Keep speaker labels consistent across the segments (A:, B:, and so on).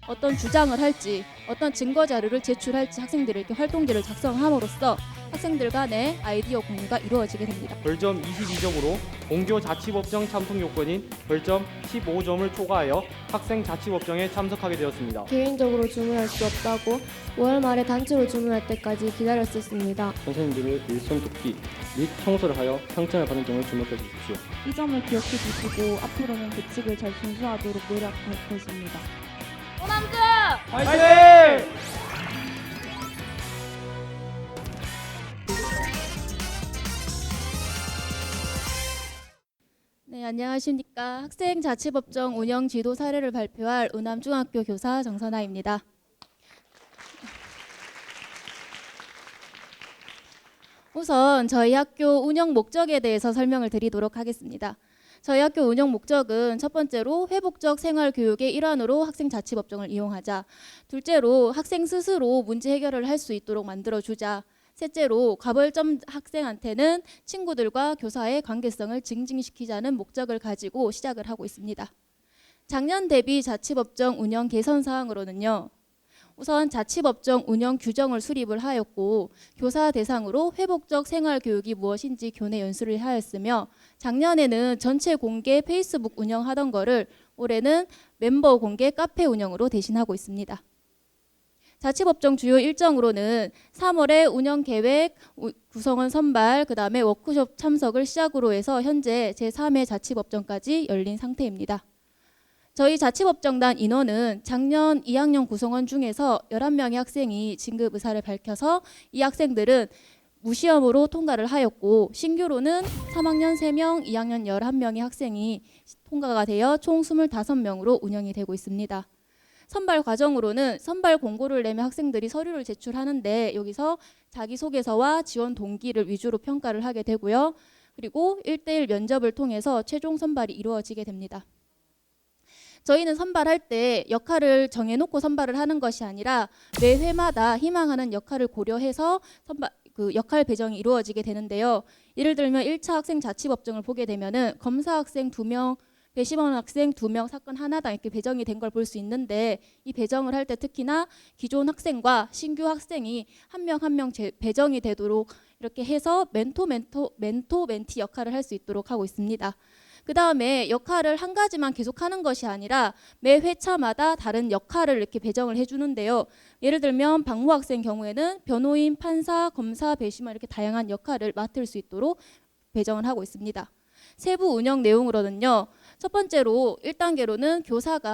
A: 어떤 주장을 할지, 어떤 증거 자료를 제출할지 학생들에게 활동지를 작성함으로써 학생들 간의 아이디어 공유가 이루어지게 됩니다.
B: 벌점 22점으로 본교 자치법정 참석 요건인 벌점 15점을 초과하여 학생 자치법정에 참석하게 되었습니다.
C: 개인적으로 주문할 수 없다고 5월 말에 단체로 주문할 때까지 기다렸었습니다.
D: 선생님들의 일손 돕기 및 청소를 하여 상장을 받는 점을 주목해 주십시오.
E: 이 점을 기억해 주시고 앞으로는 규칙을 잘 준수하도록 노력할 것입니다.
B: 화이팅!
A: 네, 안녕하십니까. 학생자치법정 운영 지도 사례를 발표할 우남중학교 교사 정선아입니다. 우선 저희 학교 운영 목적에 대해서 설명을 드리도록 하겠습니다. 저희 학교 운영 목적은 첫 번째로 회복적 생활교육의 일환으로 학생자치법정을 이용하자, 둘째로 학생 스스로 문제 해결을 할 수 있도록 만들어주자, 셋째로 가벌점 학생한테는 친구들과 교사의 관계성을 증진시키자는 목적을 가지고 시작을 하고 있습니다. 작년 대비 자치법정 운영 개선 사항으로는요. 우선 자치법정 운영 규정을 수립을 하였고 교사 대상으로 회복적 생활교육이 무엇인지 교내 연수를 하였으며 작년에는 전체 공개 페이스북 운영하던 거를 올해는 멤버 공개 카페 운영으로 대신하고 있습니다. 자치법정 주요 일정으로는 3월에 운영계획, 구성원 선발, 그 다음에 워크숍 참석을 시작으로 해서 현재 제3회 자치법정까지 열린 상태입니다. 저희 자치법정단 인원은 작년 2학년 구성원 중에서 11명의 학생이 진급 의사를 밝혀서 이 학생들은 무시험으로 통과를 하였고 신규로는 3학년 3명, 2학년 11명의 학생이 통과가 되어 총 25명으로 운영이 되고 있습니다. 선발 과정으로는 선발 공고를 내면 학생들이 서류를 제출하는데 여기서 자기소개서와 지원 동기를 위주로 평가를 하게 되고요. 그리고 1대1 면접을 통해서 최종 선발이 이루어지게 됩니다. 저희는 선발할 때 역할을 정해놓고 선발을 하는 것이 아니라 매 회마다 희망하는 역할을 고려해서 그 역할 배정이 이루어지게 되는데요. 예를 들면 1차 학생 자치법정을 보게 되면은 검사 학생 2명, 배심원 학생 2명, 사건 하나당 이렇게 배정이 된 걸 볼 수 있는데 이 배정을 할 때 특히나 기존 학생과 신규 학생이 한 명 한 명 배정이 되도록 이렇게 해서 멘토 멘티 역할을 할 수 있도록 하고 있습니다. 그 다음에 역할을 한 가지만 계속하는 것이 아니라 매 회차마다 다른 역할을 이렇게 배정을 해주는데요. 예를 들면 박모 학생 경우에는 변호인, 판사, 검사, 배심원 이렇게 다양한 역할을 맡을 수 있도록 배정을 하고 있습니다. 세부 운영 내용으로는요. 첫 번째로 1단계로는 교사가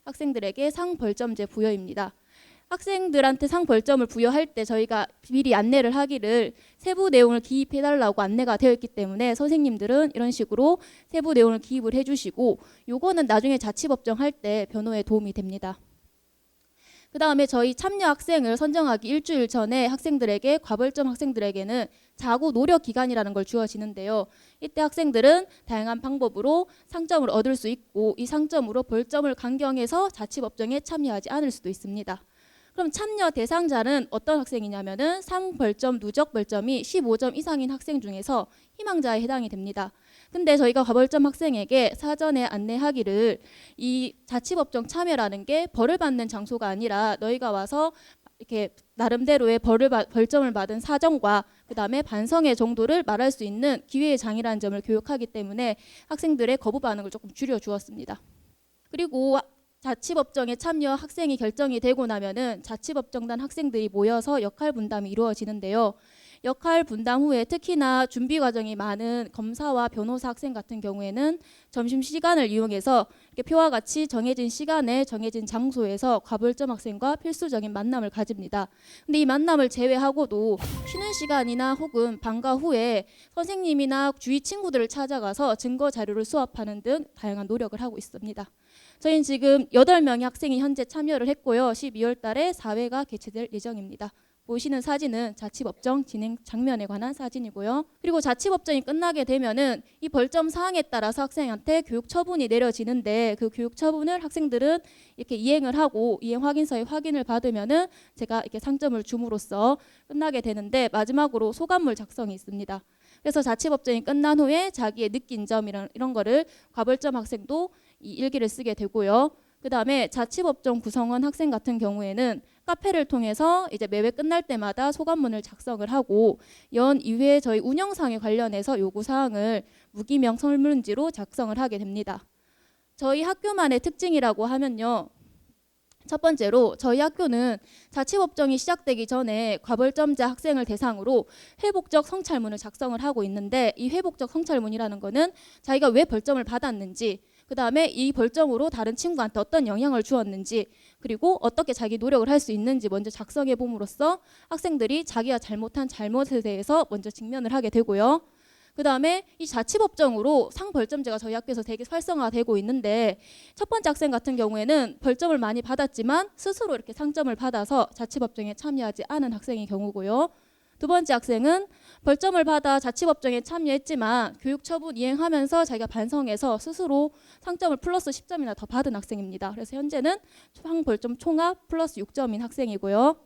A: 학생들에게 상벌점제 부여입니다. 학생들한테 상벌점을 부여할 때 저희가 미리 안내를 하기를 세부 내용을 기입해달라고 안내가 되어 있기 때문에 선생님들은 이런 식으로 세부 내용을 기입을 해주시고 요거는 나중에 자치법정 할 때 변호에 도움이 됩니다. 그 다음에 저희 참여 학생을 선정하기 일주일 전에 학생들에게 과벌점 학생들에게는 자구 노력 기간이라는 걸 주어지는데요. 이때 학생들은 다양한 방법으로 상점을 얻을 수 있고 이 상점으로 벌점을 강경해서 자치법정에 참여하지 않을 수도 있습니다. 그럼 참여 대상자는 어떤 학생이냐면은 상벌점, 누적 벌점이 15점 이상인 학생 중에서 희망자에 해당이 됩니다. 근데 저희가 과벌점 학생에게 사전에 안내하기를 이 자치법정 참여라는 게 벌을 받는 장소가 아니라 너희가 와서 이렇게 나름대로의 벌점을 받은 사정과 그 다음에 반성의 정도를 말할 수 있는 기회의 장이라는 점을 교육하기 때문에 학생들의 거부 반응을 조금 줄여주었습니다. 그리고 자치법정에 참여 학생이 결정이 되고 나면은 자치법정단 학생들이 모여서 역할 분담이 이루어지는데요. 역할 분담 후에 특히나 준비 과정이 많은 검사와 변호사 학생 같은 경우에는 점심시간을 이용해서 이렇게 표와 같이 정해진 시간에 정해진 장소에서 과벌점 학생과 필수적인 만남을 가집니다. 근데 이 만남을 제외하고도 쉬는 시간이나 혹은 방과 후에 선생님이나 주위 친구들을 찾아가서 증거 자료를 수합하는 등 다양한 노력을 하고 있습니다. 저희는 지금 8명의 학생이 현재 참여를 했고요. 12월 달에 4회가 개최될 예정입니다. 보시는 사진은 자치법정 진행 장면에 관한 사진이고요. 그리고 자치법정이 끝나게 되면은 이 벌점 사항에 따라서 학생한테 교육 처분이 내려지는데 그 교육 처분을 학생들은 이렇게 이행을 하고 이행 확인서에 확인을 받으면은 제가 이렇게 상점을 줌으로써 끝나게 되는데 마지막으로 소감물 작성이 있습니다. 그래서 자치법정이 끝난 후에 자기의 느낀 점 이런 거를 과벌점 학생도 이 일기를 쓰게 되고요. 그다음에 자치법정 구성원 학생 같은 경우에는 카페를 통해서 이제 매회 끝날 때마다 소감문을 작성을 하고 연 이후에 저희 운영상에 관련해서 요구 사항을 무기명 설문지로 작성을 하게 됩니다. 저희 학교만의 특징이라고 하면요. 첫 번째로 저희 학교는 자치법정이 시작되기 전에 과벌점자 학생을 대상으로 회복적 성찰문을 작성을 하고 있는데 이 회복적 성찰문이라는 거는 자기가 왜 벌점을 받았는지 그 다음에 이 벌점으로 다른 친구한테 어떤 영향을 주었는지 그리고 어떻게 자기 노력을 할 수 있는지 먼저 작성해 봄으로써 학생들이 자기가 잘못한 잘못에 대해서 먼저 직면을 하게 되고요. 그 다음에 이 자치법정으로 상벌점제가 저희 학교에서 되게 활성화되고 있는데 첫 번째 학생 같은 경우에는 벌점을 많이 받았지만 스스로 이렇게 상점을 받아서 자치법정에 참여하지 않은 학생의 경우고요. 두 번째 학생은 벌점을 받아 자치법정에 참여했지만 교육처분 이행하면서 자기가 반성해서 스스로 상점을 플러스 10점이나 더 받은 학생입니다. 그래서 현재는 상벌점 총합 플러스 6점인 학생이고요.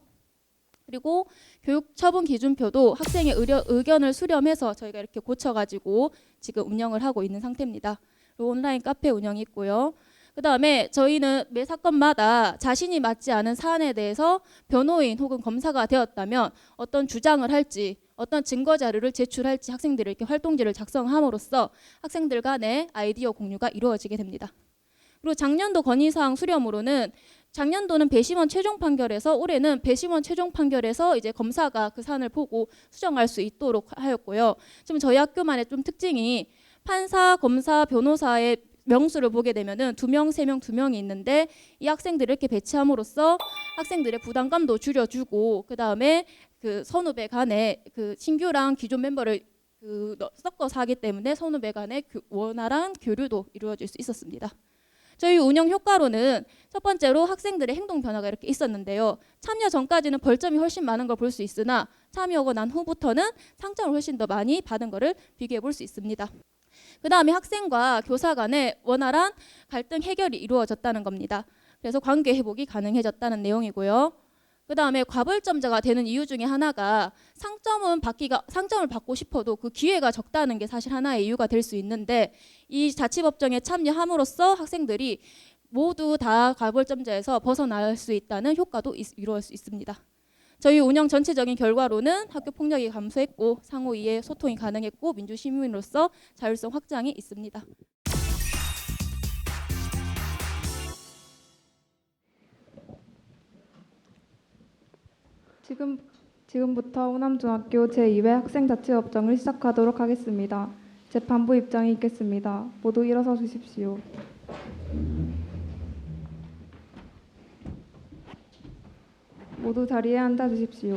A: 그리고 교육처분 기준표도 학생의 의견을 수렴해서 저희가 이렇게 고쳐가지고 지금 운영을 하고 있는 상태입니다. 그리고 온라인 카페 운영이 있고요. 그 다음에 저희는 매 사건마다 자신이 맞지 않은 사안에 대해서 변호인 혹은 검사가 되었다면 어떤 주장을 할지 어떤 증거 자료를 제출할지 학생들이 이렇게 활동지를 작성함으로써 학생들 간의 아이디어 공유가 이루어지게 됩니다. 그리고 작년도 건의사항 수렴으로는 작년도는 배심원 최종 판결에서 올해는 배심원 최종 판결에서 이제 검사가 그 사안을 보고 수정할 수 있도록 하였고요. 지금 저희 학교만의 좀 특징이 판사, 검사, 변호사의 명수를 보게 되면은 2명, 3명, 2명이 있는데 이 학생들을 이렇게 배치함으로써 학생들의 부담감도 줄여주고 그 다음에 그 선후배 간에 그 신규랑 기존 멤버를 섞어서 하기 때문에 선후배 간의 원활한 교류도 이루어질 수 있었습니다. 저희 운영 효과로는 첫 번째로 학생들의 행동 변화가 이렇게 있었는데요. 참여 전까지는 벌점이 훨씬 많은 걸 볼 수 있으나 참여하고 난 후부터는 상점을 훨씬 더 많이 받은 것을 비교해 볼 수 있습니다. 그 다음에 학생과 교사 간의 원활한 갈등 해결이 이루어졌다는 겁니다. 그래서 관계 회복이 가능해졌다는 내용이고요. 그 다음에 과벌점자가 되는 이유 중에 하나가 상점을 받고 싶어도 그 기회가 적다는 게 사실 하나의 이유가 될 수 있는데 이 자치법정에 참여함으로써 학생들이 모두 다 과벌점자에서 벗어날 수 있다는 효과도 이루어질 수 있습니다. 저희 운영 전체적인 결과로는 학교 폭력이 감소했고 상호 이해 소통이 가능했고 민주 시민으로서 자율성 확장이 있습니다.
E: 지금부터 호남중학교 제2회 학생자치법정을 시작하도록 하겠습니다. 재판부 입장이 있겠습니다. 모두 일어서 주십시오. 모두 자리에 앉아 주십시오.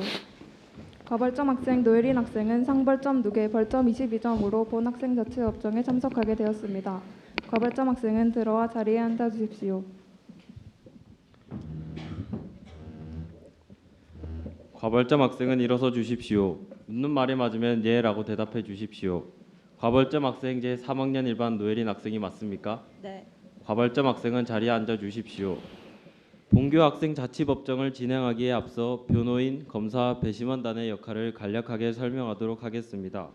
E: 과벌점 학생 노예린 학생은 상벌점 2개, 벌점 22점으로 본 학생자치법정에 참석하게 되었습니다. 과벌점 학생은 들어와 자리에 앉아 주십시오.
F: 과벌점 학생은 일어서 주십시오. 묻는 말이 맞으면 예라고 대답해 주십시오. 과벌점 학생 제3학년 일반 노예린 학생이 맞습니까?
G: 네.
F: 과벌점 학생은 자리에 앉아 주십시오. 본교 학생 자치법정을 진행하기에 앞서 변호인, 검사, 배심원단의 역할을 간략하게 설명하도록 하겠습니다.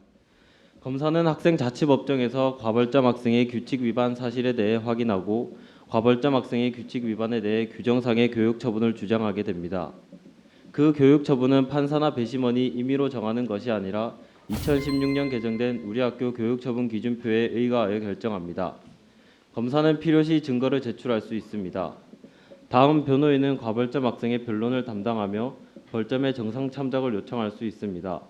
F: 검사는 학생 자치법정에서 과벌점 학생의 규칙 위반 사실에 대해 확인하고 과벌점 학생의 규칙 위반에 대해 규정상의 교육 처분을 주장하게 됩니다. 그 교육 처분은 판사나 배심원이 임의로 정하는 것이 아니라 2016년 개정된 우리 학교 교육처분 기준표에 의거하여 결정합니다. 검사는 필요시 증거를 제출할 수 있습니다. 다음 변호인은 과벌점 학생의 변론을 담당하며 벌점의 정상 참작을 요청할 수 있습니다.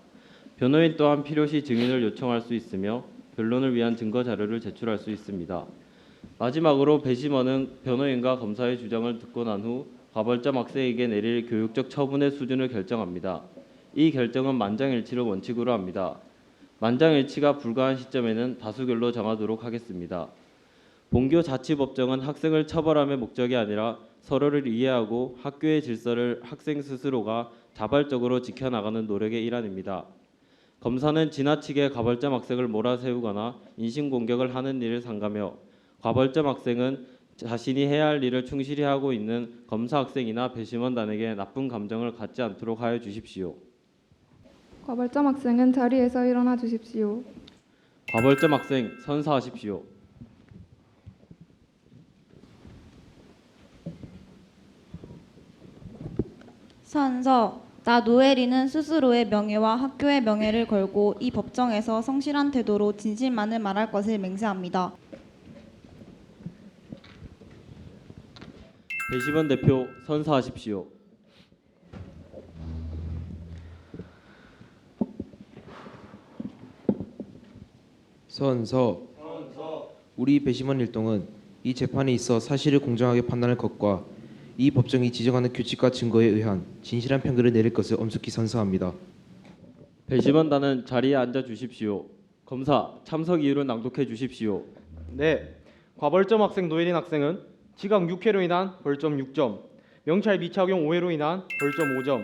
F: 변호인 또한 필요시 증인을 요청할 수 있으며 변론을 위한 증거 자료를 제출할 수 있습니다. 마지막으로 배심원은 변호인과 검사의 주장을 듣고 난 후 과벌점 학생에게 내릴 교육적 처분의 수준을 결정합니다. 이 결정은 만장일치를 원칙으로 합니다. 만장일치가 불가한 시점에는 다수결로 정하도록 하겠습니다. 본교 자치법정은 학생을 처벌함의 목적이 아니라 서로를 이해하고 학교의 질서를 학생 스스로가 자발적으로 지켜나가는 노력의 일환입니다. 검사는 지나치게 과벌점 학생을 몰아세우거나 인신공격을 하는 일을 삼가며 과벌점 학생은 자신이 해야 할 일을 충실히 하고 있는 검사 학생이나 배심원단에게 나쁜 감정을 갖지 않도록 하여 주십시오.
E: 과벌점 학생은 자리에서 일어나 주십시오.
F: 과벌점 학생 선사하십시오.
G: 선서 나 노엘이는 스스로의 명예와 학교의 명예를 걸고 이 법정에서 성실한 태도로 진실만을 말할 것을 맹세합니다.
F: 배심원 대표 선서하십시오.
H: 선서 우리 배심원 일동은 이 재판에 있어 사실을 공정하게 판단할 것과 이 법정이 지정하는 규칙과 증거에 의한 진실한 판결을 내릴 것을 엄숙히 선서합니다.
F: 배심원단은 자리에 앉아 주십시오. 검사 참석 이유를 낭독해 주십시오.
B: 네, 과벌점 학생 노예린 학생은 지각 6회로 인한 벌점 6점, 명찰 미착용 5회로 인한 벌점 5점,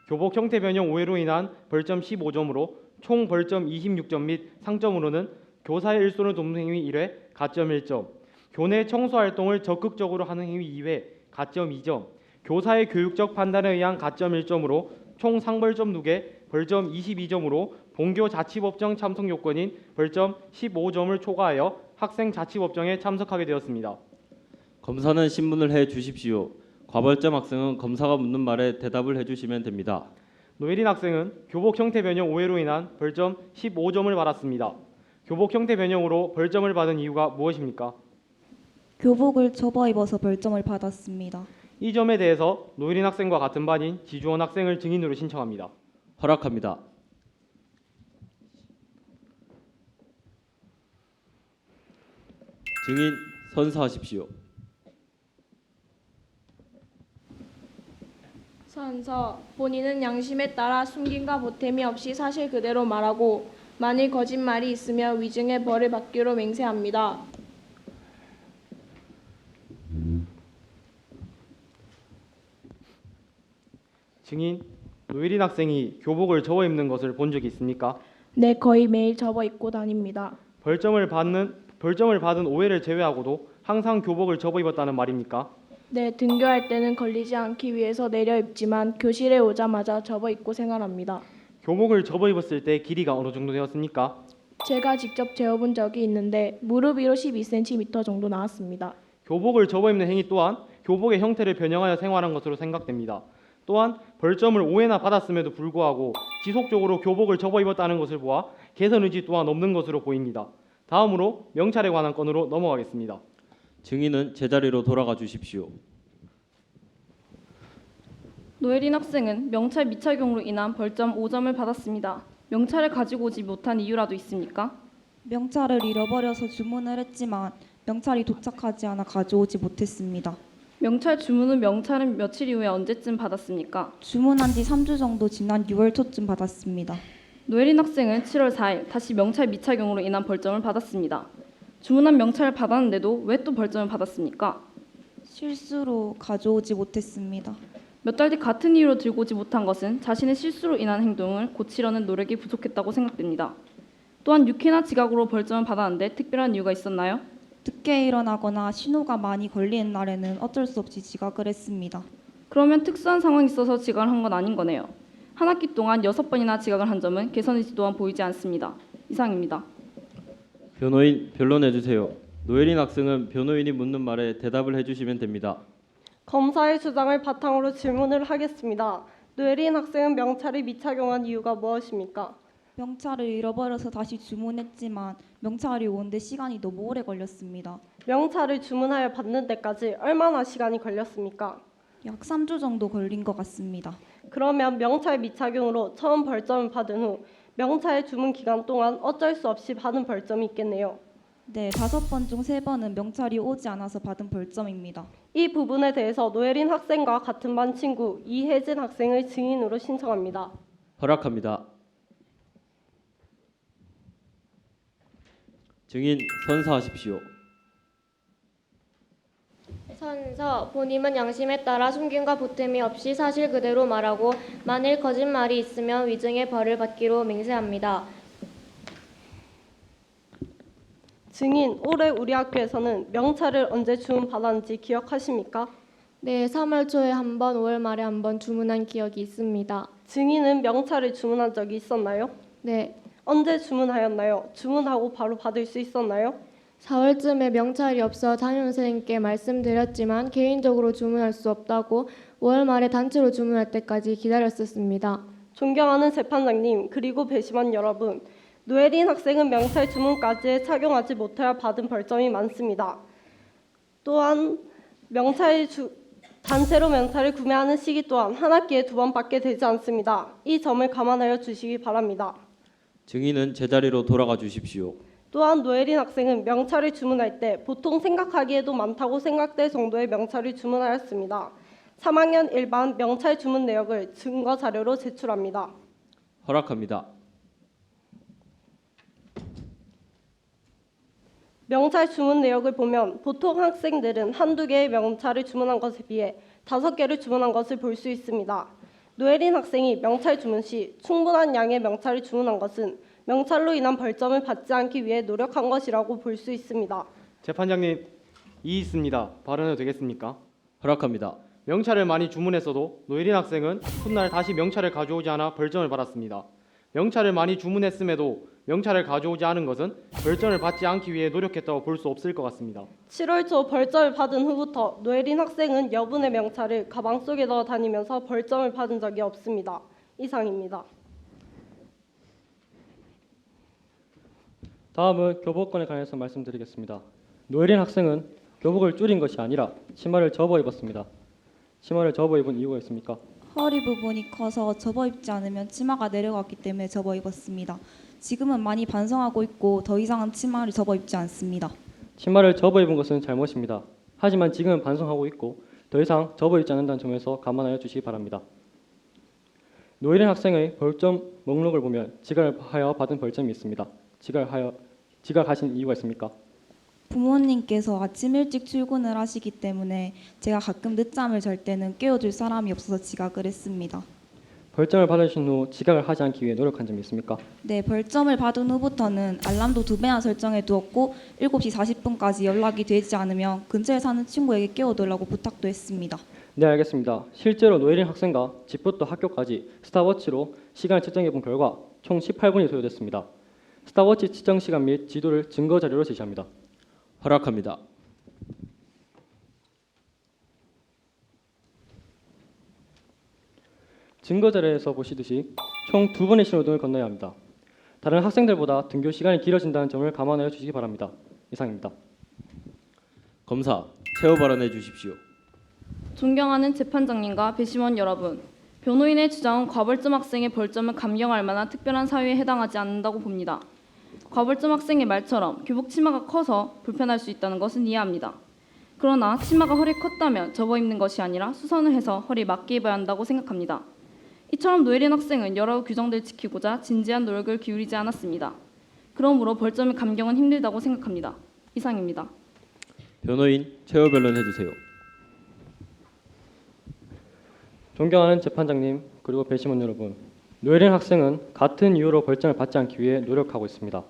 B: 교복 형태 변형 5회로 인한 벌점 15점으로 총 벌점 26점 및 상점으로는 교사의 일손을 돕는 행위 1회 가점 1점, 교내 청소 활동을 적극적으로 하는 행위 2회 가점 2점, 교사의 교육적 판단에 의한 가점 1점으로 총 상벌점 2개 벌점 22점으로 본교 자치법정 참석 요건인 벌점 15점을 초과하여 학생 자치법정에 참석하게 되었습니다.
F: 검사는 신문을 해 주십시오. 과벌점 학생은 검사가 묻는 말에 대답을 해 주시면 됩니다.
B: 노예린 학생은 교복 형태 변형 5회로 인한 벌점 15점을 받았습니다. 교복 형태 변형으로 벌점을 받은 이유가 무엇입니까?
G: 교복을 접어 입어서 벌점을 받았습니다.
B: 이 점에 대해서 노예린 학생과 같은 반인 지주원 학생을 증인으로 신청합니다.
F: 허락합니다. 증인 선서하십시오.
I: 선서 본인은 양심에 따라 숨김과 보탬이 없이 사실 그대로 말하고 만일 거짓말이 있으면 위증의 벌을 받기로 맹세합니다.
B: 증인, 노예린 학생이 교복을 접어 입는 것을 본 적이 있습니까?
I: 네, 거의 매일 접어 입고 다닙니다.
B: 벌점을 받은 5회를 제외하고도 항상 교복을 접어 입었다는 말입니까?
I: 네, 등교할 때는 걸리지 않기 위해서 내려 입지만 교실에 오자마자 접어 입고 생활합니다.
B: 교복을 접어 입었을 때 길이가 어느 정도 되었습니까?
I: 제가 직접 재어본 적이 있는데 무릎 위로 12cm 정도 나왔습니다.
B: 교복을 접어 입는 행위 또한 교복의 형태를 변형하여 생활한 것으로 생각됩니다. 또한 벌점을 5회나 받았음에도 불구하고 지속적으로 교복을 접어 입었다는 것을 보아 개선 의지 또한 없는 것으로 보입니다. 다음으로 명찰에 관한 건으로 넘어가겠습니다.
F: 증인은 제자리로 돌아가 주십시오.
A: 노예린 학생은 명찰 미착용으로 인한 벌점 5점을 받았습니다. 명찰을 가지고 오지 못한 이유라도 있습니까?
G: 명찰을 잃어버려서 주문을 했지만 명찰이 도착하지 않아 가져오지 못했습니다.
A: 명찰 주문은 명찰은 며칠 이후에 언제쯤 받았습니까?
G: 주문한 지 3주 정도 지난 6월 초쯤 받았습니다.
A: 노예린 학생은 7월 4일 다시 명찰 미착용으로 인한 벌점을 받았습니다. 주문한 명찰을 받았는데도 왜 또 벌점을 받았습니까?
G: 실수로 가져오지 못했습니다.
A: 몇 달 뒤 같은 이유로 들고 오지 못한 것은 자신의 실수로 인한 행동을 고치려는 노력이 부족했다고 생각됩니다. 또한 6회나 지각으로 벌점을 받았는데 특별한 이유가 있었나요?
G: 늦게 일어나거나 신호가 많이 걸리는 날에는 어쩔 수 없이 지각을 했습니다.
A: 그러면 특수한 상황이 있어서 지각을 한 건 아닌 거네요. 한 학기 동안 6번이나 지각을 한 점은 개선 의지 또한 보이지 않습니다. 이상입니다.
F: 변호인 변론해 주세요. 노예린 학생은 변호인이 묻는 말에 대답을 해 주시면 됩니다.
J: 검사의 주장을 바탕으로 질문을 하겠습니다. 노예린 학생은 명찰을 미착용한 이유가 무엇입니까?
G: 명찰을 잃어버려서 다시 주문했지만 명찰이 오는데 시간이 너무 오래 걸렸습니다.
J: 명찰을 주문하여 받는 데까지 얼마나 시간이 걸렸습니까?
G: 약 3주 정도 걸린 것 같습니다.
J: 그러면 명찰 미착용으로 처음 벌점을 받은 후 명찰 주문 기간 동안 어쩔 수 없이 받은 벌점이 있겠네요.
G: 네, 5번 중 3번은 명찰이 오지 않아서 받은 벌점입니다.
J: 이 부분에 대해서 노예린 학생과 같은 반 친구 이혜진 학생을 증인으로 신청합니다.
F: 허락합니다. 증인 선서하십시오.
C: 선서 본인은 양심에 따라 숨김과 보탬이 없이 사실 그대로 말하고 만일 거짓말이 있으면 위증의 벌을 받기로 맹세합니다.
J: 증인, 올해 우리 학교에서는 명찰을 언제 주문받았는지 기억하십니까?
C: 네, 3월 초에 한 번, 5월 말에 한 번 주문한 기억이 있습니다.
J: 증인은 명찰을 주문한 적이 있었나요?
C: 네,
J: 언제 주문하였나요? 주문하고 바로 받을 수 있었나요?
C: 4월쯤에 명찰이 없어 담임선생님께 말씀드렸지만 개인적으로 주문할 수 없다고 5월 말에 단체로 주문할 때까지 기다렸었습니다.
J: 존경하는 재판장님, 그리고 배심원 여러분, 노예린 학생은 명찰 주문까지 착용하지 못하여 받은 벌점이 많습니다. 또한 단체로 명찰을 구매하는 시기 또한 한 학기에 2번밖에 되지 않습니다. 이 점을 감안하여 주시기 바랍니다.
F: 증인은 제자리로 돌아가 주십시오.
J: 또한 노예린 학생은 명찰을 주문할 때 보통 생각하기에도 많다고 생각될 정도의 명찰을 주문하였습니다. 3학년 일반 명찰 주문 내역을 증거 자료로 제출합니다.
F: 허락합니다.
J: 명찰 주문 내역을 보면 보통 학생들은 한두 개의 명찰을 주문한 것에 비해 5개를 주문한 것을 볼 수 있습니다. 노예린 학생이 명찰 주문 시 충분한 양의 명찰을 주문한 것은 명찰로 인한 벌점을 받지 않기 위해 노력한 것이라고 볼 수 있습니다.
B: 재판장님, 이의 있습니다. 발언해도 되겠습니까?
F: 허락합니다.
B: 명찰을 많이 주문했어도 노예린 학생은 훗날 다시 명찰을 가져오지 않아 벌점을 받았습니다. 명찰을 많이 주문했음에도 명찰을 가져오지 않은 것은 벌점을 받지 않기 위해 노력했다고 볼 수 없을 것 같습니다.
J: 7월 초 벌점을 받은 후부터 노예린 학생은 여분의 명찰을 가방 속에 넣어 다니면서 벌점을 받은 적이 없습니다. 이상입니다.
D: 다음은 교복권에 관해서 말씀드리겠습니다. 노예린 학생은 교복을 줄인 것이 아니라 치마를 접어 입었습니다. 치마를 접어 입은 이유가 있습니까?
G: 허리 부분이 커서 접어 입지 않으면 치마가 내려갔기 때문에 접어 입었습니다. 지금은 많이 반성하고 있고 더 이상은 치마를 접어 입지 않습니다.
D: 치마를 접어 입은 것은 잘못입니다. 하지만 지금은 반성하고 있고 더 이상 접어 입지 않는다는 점에서 감안하여 주시기 바랍니다. 노예린 학생의 벌점 목록을 보면 지각하여 받은 벌점이 있습니다. 지각하신 이유가 있습니까?
G: 부모님께서 아침 일찍 출근을 하시기 때문에 제가 가끔 늦잠을 잘 때는 깨워줄 사람이 없어서 지각을 했습니다.
D: 벌점을 받으신 후 지각을 하지 않기 위해 노력한 점이 있습니까?
G: 네, 벌점을 받은 후부터는 알람도 2배나 설정해 두었고 7시 40분까지 연락이 되지 않으면 근처에 사는 친구에게 깨워달라고 부탁도 했습니다.
D: 네, 알겠습니다. 실제로 노예린 학생과 집부터 학교까지 스탑워치로 시간을 측정해 본 결과 총 18분이 소요됐습니다. 스탑워치 측정 시간 및 지도를 증거 자료로 제시합니다.
F: 허락합니다.
D: 증거 자료에서 보시듯이 총 2번의 신호등을 건너야 합니다. 다른 학생들보다 등교 시간이 길어진다는 점을 감안하여 주시기 바랍니다. 이상입니다.
F: 검사, 최후 발언해 주십시오.
A: 존경하는 재판장님과 배심원 여러분, 변호인의 주장은 과벌점 학생의 벌점을 감경할 만한 특별한 사유에 해당하지 않는다고 봅니다. 과벌점 학생의 말처럼 교복 치마가 커서 불편할 수 있다는 것은 이해합니다. 그러나 치마가 허리 컸다면 접어 입는 것이 아니라 수선을 해서 허리 맞게 입어야 한다고 생각합니다. 이처럼 노예린 학생은 여러 규정들을 지키고자 진지한 노력을 기울이지 않았습니다. 그러므로 벌점의 감경은 힘들다고 생각합니다. 이상입니다.
F: 변호인 최후 변론해 주세요.
D: 존경하는 재판장님 그리고 배심원 여러분, 노예린 학생은 같은 이유로 벌점을 받지 않기 위해 노력하고 있습니다.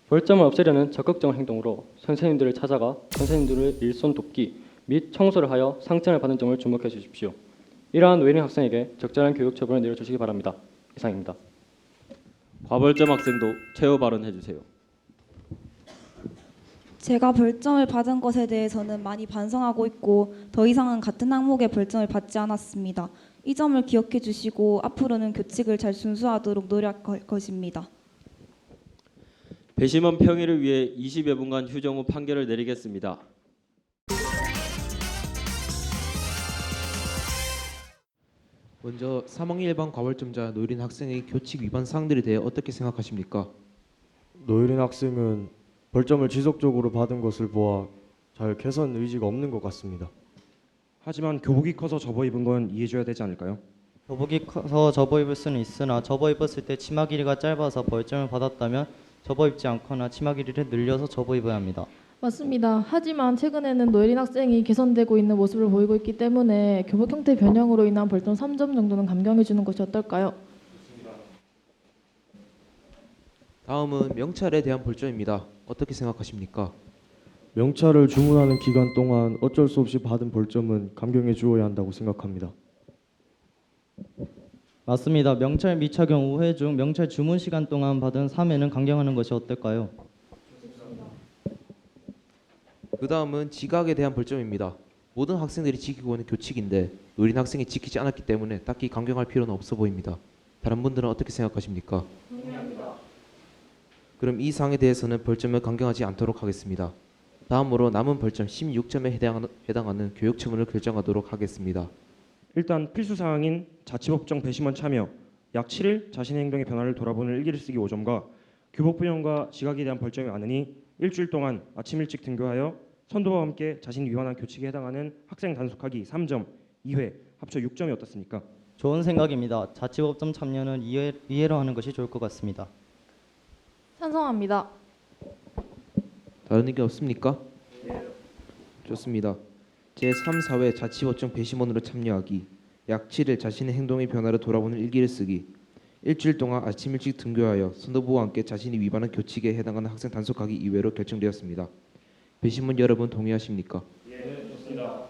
D: 벌점을 없애려는 적극적인 행동으로 선생님들을 찾아가 선생님들을 일손 돕기 및 청소를 하여 상장을 받은 점을 주목해 주십시오. 이러한 노예린 학생에게 적절한 교육 처분을 내려주시기 바랍니다. 이상입니다.
F: 과벌점 학생도 최후 발언해 주세요.
G: 제가 벌점을 받은 것에 대해서는 많이 반성하고 있고 더 이상은 같은 항목의 벌점을 받지 않았습니다. 이 점을 기억해 주시고 앞으로는 교칙을 잘 준수하도록 노력할 것입니다.
F: 배심원 평의를 위해 20여 분간 휴정 후 판결을 내리겠습니다.
H: 먼저 3학년 일반 과벌점자 노예린 학생의 교칙 위반 사항들에 대해 어떻게 생각하십니까?
K: 노예린 학생은 벌점을 지속적으로 받은 것을 보아 잘 개선 의지가 없는 것 같습니다.
L: 하지만 교복이 커서 접어 입은 건 이해해줘야 되지 않을까요?
M: 교복이 커서 접어 입을 수는 있으나 접어 입었을 때 치마 길이가 짧아서 벌점을 받았다면 접어 입지 않거나 치마 길이를 늘려서 접어 입어야 합니다.
E: 맞습니다. 하지만 최근에는 노예린 학생이 개선되고 있는 모습을 보이고 있기 때문에 교복 형태 변형으로 인한 벌점 3점 정도는 감경해 주는 것이 어떨까요?
H: 다음은 명찰에 대한 벌점입니다. 어떻게 생각하십니까?
K: 명찰을 주문하는 기간 동안 어쩔 수 없이 받은 벌점은 감경해 주어야 한다고 생각합니다.
M: 맞습니다. 명찰 미착용 5회 중 명찰 주문 시간 동안 받은 3회는 감경하는 것이 어떨까요?
H: 그 다음은 지각에 대한 벌점입니다. 모든 학생들이 지키고 있는 교칙인데 노린 학생이 지키지 않았기 때문에 딱히 강경할 필요는 없어 보입니다. 다른 분들은 어떻게 생각하십니까? 동의합니다. 그럼 이 사항에 대해서는 벌점을 강경하지 않도록 하겠습니다. 다음으로 남은 벌점 16점에 해당하는 교육 처분을 결정하도록 하겠습니다.
L: 일단 필수 사항인 자치법정 배심원 참여, 약 7일 자신의 행동의 변화를 돌아보는 일기를 쓰기 5점과 교복 불용과 지각에 대한 벌점이 많으니 일주일 동안 아침 일찍 등교하여 선도와 함께 자신이 위반한 교칙에 해당하는 학생 단속하기 3점, 2회 합쳐 6점이 어떻습니까?
M: 좋은 생각입니다. 자치법정 참여는 이해로 하는 것이 좋을 것 같습니다.
E: 찬성합니다.
H: 다른 의견 없습니까? 좋습니다. 제3, 4회 자치법정 배심원으로 참여하기, 약 7일 자신의 행동의 변화를 돌아보는 일기를 쓰기, 일주일 동안 아침 일찍 등교하여 선도부와 함께 자신이 위반한 교칙에 해당하는 학생 단속하기 이외로 결정되었습니다. 배심원 여러분 동의하십니까?
L: 예, 좋습니다.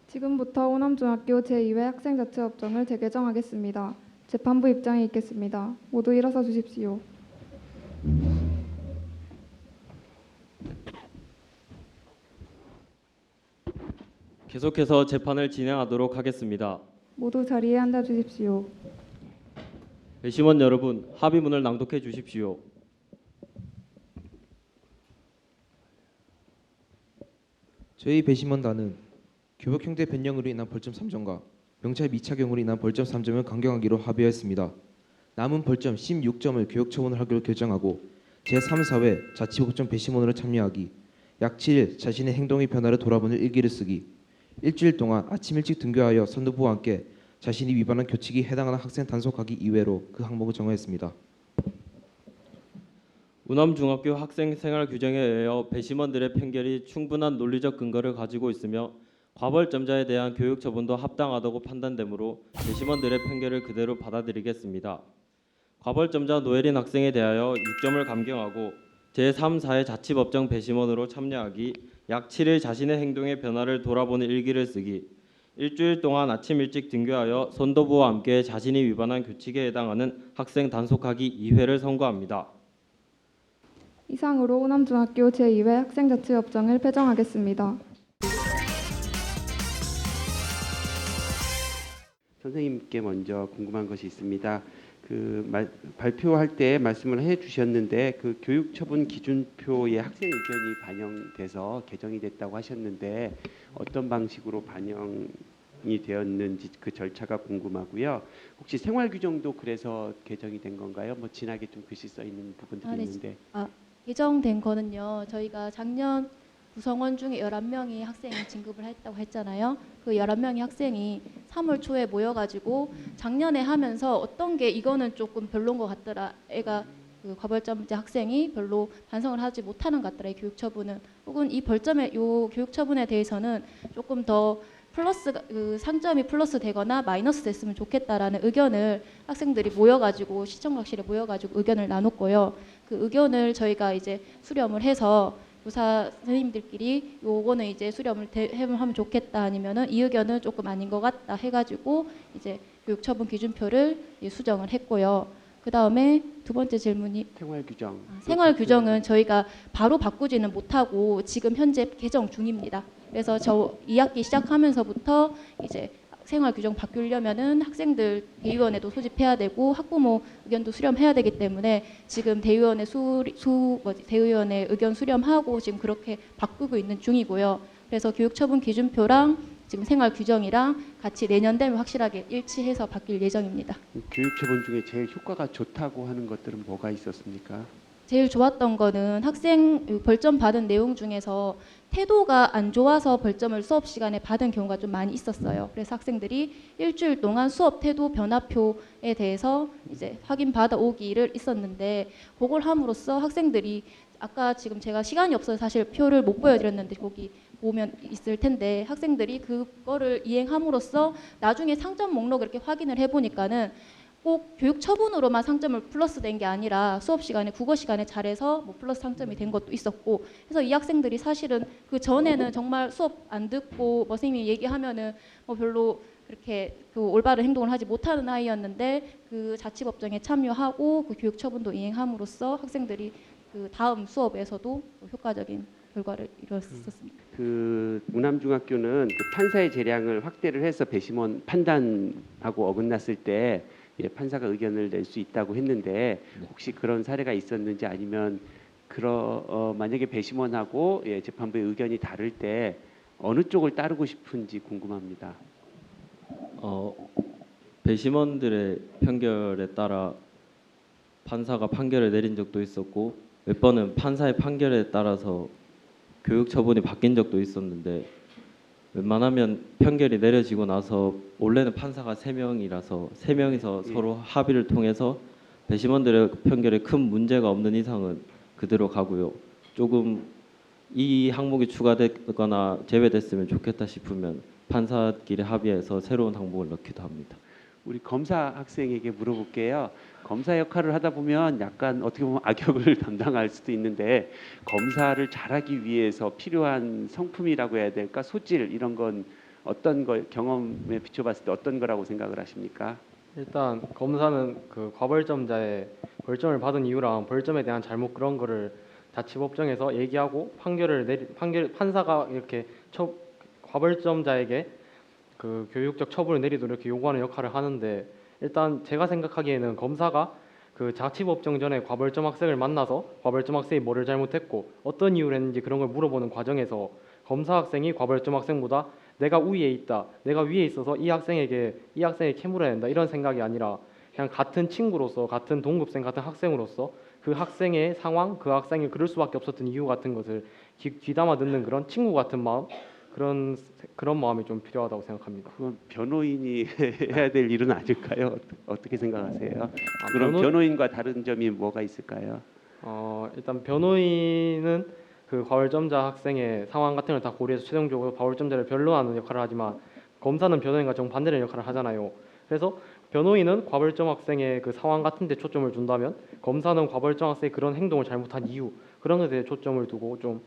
E: 지금부터 호남중학교 제2회 학생자치법정을 재개정하겠습니다. 재판부 입장이 있겠습니다. 모두 일어서 주십시오.
F: 계속해서 재판을 진행하도록 하겠습니다.
E: 모두 자리에 앉아 주십시오.
F: 배심원 여러분, 합의문을 낭독해 주십시오.
H: 저희 배심원단은 교복 형태 변경으로 인한 벌점 3점과 명찰 미착용으로 인한 벌점 3점을 강경하기로 합의하였습니다. 남은 벌점 16점을 교육 처분을 하기로 결정하고 제3, 4회 자치법정 배심원으로 참여하기, 약 7일 자신의 행동의 변화를 돌아보는 일기를 쓰기, 일주일 동안 아침 일찍 등교하여 선도부와 함께 자신이 위반한 교칙이 해당하는 학생 단속하기 이외로 그 항목을 정하였습니다.
F: 우남중학교 학생 생활 규정에 의하여 배심원들의 판결이 충분한 논리적 근거를 가지고 있으며 과벌점자에 대한 교육 처분도 합당하다고 판단되므로 배심원들의 판결을 그대로 받아들이겠습니다. 과벌점자 노예린 학생에 대하여 6점을 감경하고 제3, 4회 자치법정 배심원으로 참여하기, 약 7일 자신의 행동의 변화를 돌아보는 일기를 쓰기, 일주일 동안 아침 일찍 등교하여 선도부와 함께 자신이 위반한 교칙에 해당하는 학생 단속하기 2회를 선고합니다.
E: 이상으로 호남중학교 제2회 학생자치법정을 폐정하겠습니다.
N: 선생님께 먼저 궁금한 것이 있습니다. 발표할 때 말씀을 해주셨는데 그 교육처분 기준표에 학생 의견이 반영돼서 개정이 됐다고 하셨는데 어떤 방식으로 반영이 되었는지 그 절차가 궁금하고요. 혹시 생활규정도 그래서 개정이 된 건가요? 뭐 진하게 좀 글씨 써 있는 부분들이 있는데.
A: 개정된 거는요. 저희가 작년 구성원 중에 11명이 학생이 진급을 했다고 했잖아요. 그 11명의 학생이 3월 초에 모여가지고 작년에 하면서 어떤 게 이거는 조금 별로인 것 같더라. 애가 그 과벌점자 학생이 별로 반성을 하지 못하는 것 같더라. 이 교육 처분은 혹은 이 벌점의 요 교육 처분에 대해서는 조금 더 플러스 그 상점이 플러스 되거나 마이너스 됐으면 좋겠다라는 의견을 학생들이 모여가지고 시청각실에 모여가지고 의견을 나눴고요. 그 의견을 저희가 이제 수렴을 해서 교사 선생님들끼리 요거는 이제 수렴을 하면 좋겠다 아니면은 이 의견은 조금 아닌 것 같다 해가지고 이제 교육처분 기준표를 수정을 했고요. 그 다음에 두 번째 질문이
N: 생활규정.
A: 생활규정은 저희가 바로 바꾸지는 못하고 지금 현재 개정 중입니다. 그래서 저 2학기 시작하면서부터 이제 생활규정 바꾸려면은 학생들 대의원에도 소집해야 되고 학부모 의견도 수렴해야 되기 때문에 지금 대의원의 대의원의 의견 수렴하고 지금 그렇게 바꾸고 있는 중이고요. 그래서 교육처분 기준표랑 지금 생활규정이랑 같이 내년 되면 확실하게 일치해서 바뀔 예정입니다.
N: 교육처분 중에 제일 효과가 좋다고 하는 것들은 뭐가 있었습니까?
A: 제일 좋았던 거는 학생 벌점 받은 내용 중에서 태도가 안 좋아서 벌점을 수업 시간에 받은 경우가 좀 많이 있었어요. 그래서 학생들이 일주일 동안 수업 태도 변화표에 대해서 이제 확인 받아 오기를 있었는데 그걸 함으로써 학생들이 아까 지금 제가 시간이 없어서 사실 표를 못 보여드렸는데 거기 보면 있을 텐데 학생들이 그거를 이행함으로써 나중에 상점 목록 이렇게 확인을 해보니까는 꼭 교육 처분으로만 상점을 플러스 된 게 아니라 수업 시간에 국어 시간에 잘해서 뭐 플러스 상점이 된 것도 있었고 그래서 이 학생들이 사실은 그 전에는 정말 수업 안 듣고 뭐 선생님이 얘기하면은 뭐 별로 그렇게 그 올바른 행동을 하지 못하는 아이였는데 그 자치법정에 참여하고 그 교육 처분도 이행함으로써 학생들이 그 다음 수업에서도 효과적인 결과를 이뤘었습니다.
N: 그 우남중학교는 그 판사의 재량을 확대를 해서 배심원 판단하고 어긋났을 때 판사가 의견을 낼 수 있다고 했는데 혹시 그런 사례가 있었는지 아니면 만약에 배심원하고 재판부의 의견이 다를 때 어느 쪽을 따르고 싶은지 궁금합니다.
F: 배심원들의 판결에 따라 판사가 판결을 내린 적도 있었고 몇 번은 판사의 판결에 따라서 교육 처분이 바뀐 적도 있었는데 웬만하면 판결이 내려지고 나서 원래는 판사가 3명이라서 3명이서 서로 합의를 통해서 배심원들의 판결에 큰 문제가 없는 이상은 그대로 가고요. 조금 이 항목이 추가되거나 제외됐으면 좋겠다 싶으면 판사끼리 합의해서 새로운 항목을 넣기도 합니다.
N: 우리 검사 학생에게 물어볼게요. 검사 역할을 하다 보면 약간 어떻게 보면 악역을 담당할 수도 있는데 검사를 잘하기 위해서 필요한 성품이라고 해야 될까? 소질 이런 건 어떤 거 경험에 비춰봤을 때 어떤 거라고 생각을 하십니까?
B: 일단 검사는 그 과벌점자의 벌점을 받은 이유랑 벌점에 대한 잘못 그런 거를 자치법정에서 얘기하고 판사가 이렇게 과벌점자에게 그 교육적 처분을 내리도록 이렇게 요구하는 역할을 하는데 일단 제가 생각하기에는 검사가 그 자치법정 전에 과벌점 학생을 만나서 과벌점 학생이 뭐를 잘못했고 어떤 이유로 했는지 그런 걸 물어보는 과정에서 검사 학생이 과벌점 학생보다 내가 우위에 있다, 내가 위에 있어서 이 학생에게 캐물어야 된다 이런 생각이 아니라 그냥 같은 친구로서 같은 동급생 같은 학생으로서 그 학생의 상황, 그 학생이 그럴 수밖에 없었던 이유 같은 것을 귀담아 듣는 그런 친구 같은 마음 그런 마음이 좀 필요하다고 생각합니다.
N: 그건 변호인이 해야 될 일은 아닐까요? 어떻게 생각하세요? 그럼 변호인과 다른 점이 뭐가 있을까요?
B: 일단 변호인은 그 과벌점자 학생의 상황 같은 걸 다 고려해서 최종적으로 과벌점자를 변론하는 역할을 하지만 검사는 변호인과 정반대의 역할을 하잖아요. 그래서 변호인은 과벌점 학생의 그 상황 같은 데 초점을 둔다면 검사는 과벌점 학생의 그런 행동을 잘못한 이유 그런 것에 초점을 두고 좀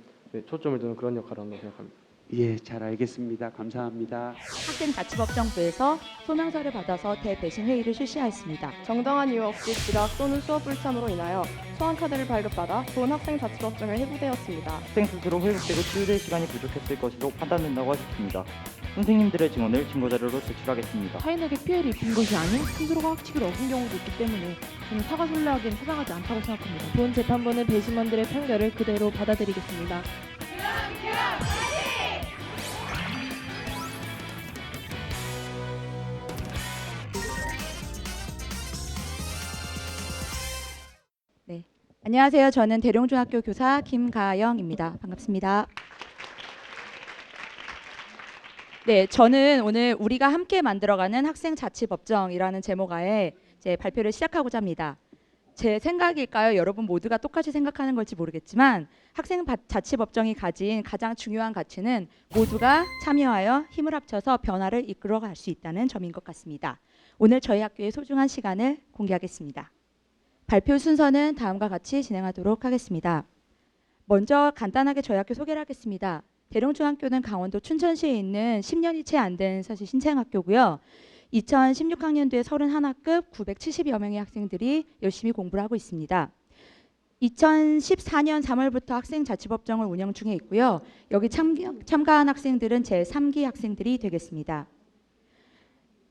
B: 초점을 두는 그런 역할을 한다고 생각합니다.
N: 예, 잘 알겠습니다. 감사합니다.
O: 학생자치법정부에서 소명서를 받아서 대배심 회의를 실시하였습니다.
I: 정당한 이유 없이 지각 또는 수업 불참으로 인하여 소환카드를 발급받아 본 학생자치법정을 회부되었습니다.
P: 학생 스스로 회복되고 치유될 시간이 부족했을 것으로 판단된다고 하셨습니다. 선생님들의 증언을 증거자료로 제출하겠습니다.
Q: 타인에게 피해를 입힌 것이 아닌 스스로가 학칙을 어긴 경우도 있기 때문에 저는 사과 설레하기엔 타당하지 않다고 생각합니다.
I: 본 재판부는 배심원들의 판결을 그대로 받아들이겠습니다.
O: 네, 안녕하세요. 저는 대룡중학교 교사 김가영입니다. 반갑습니다. 네, 저는 오늘 우리가 함께 만들어가는 학생자치법정이라는 제목하에 이제 발표를 시작하고자 합니다. 제 생각일까요? 여러분 모두가 똑같이 생각하는 걸지 모르겠지만 학생자치법정이 가진 가장 중요한 가치는 모두가 참여하여 힘을 합쳐서 변화를 이끌어갈 수 있다는 점인 것 같습니다. 오늘 저희 학교의 소중한 시간을 공개하겠습니다. 발표 순서는 다음과 같이 진행하도록 하겠습니다. 먼저 간단하게 저희 학교 소개를 하겠습니다. 대룡중학교는 강원도 춘천시에 있는 10년이 채 안 된 사실 신생학교고요. 2016학년도에 31학급 970여 명의 학생들이 열심히 공부를 하고 있습니다. 2014년 3월부터 학생자치법정을 운영 중에 있고요. 여기 참가한 학생들은 제3기 학생들이 되겠습니다.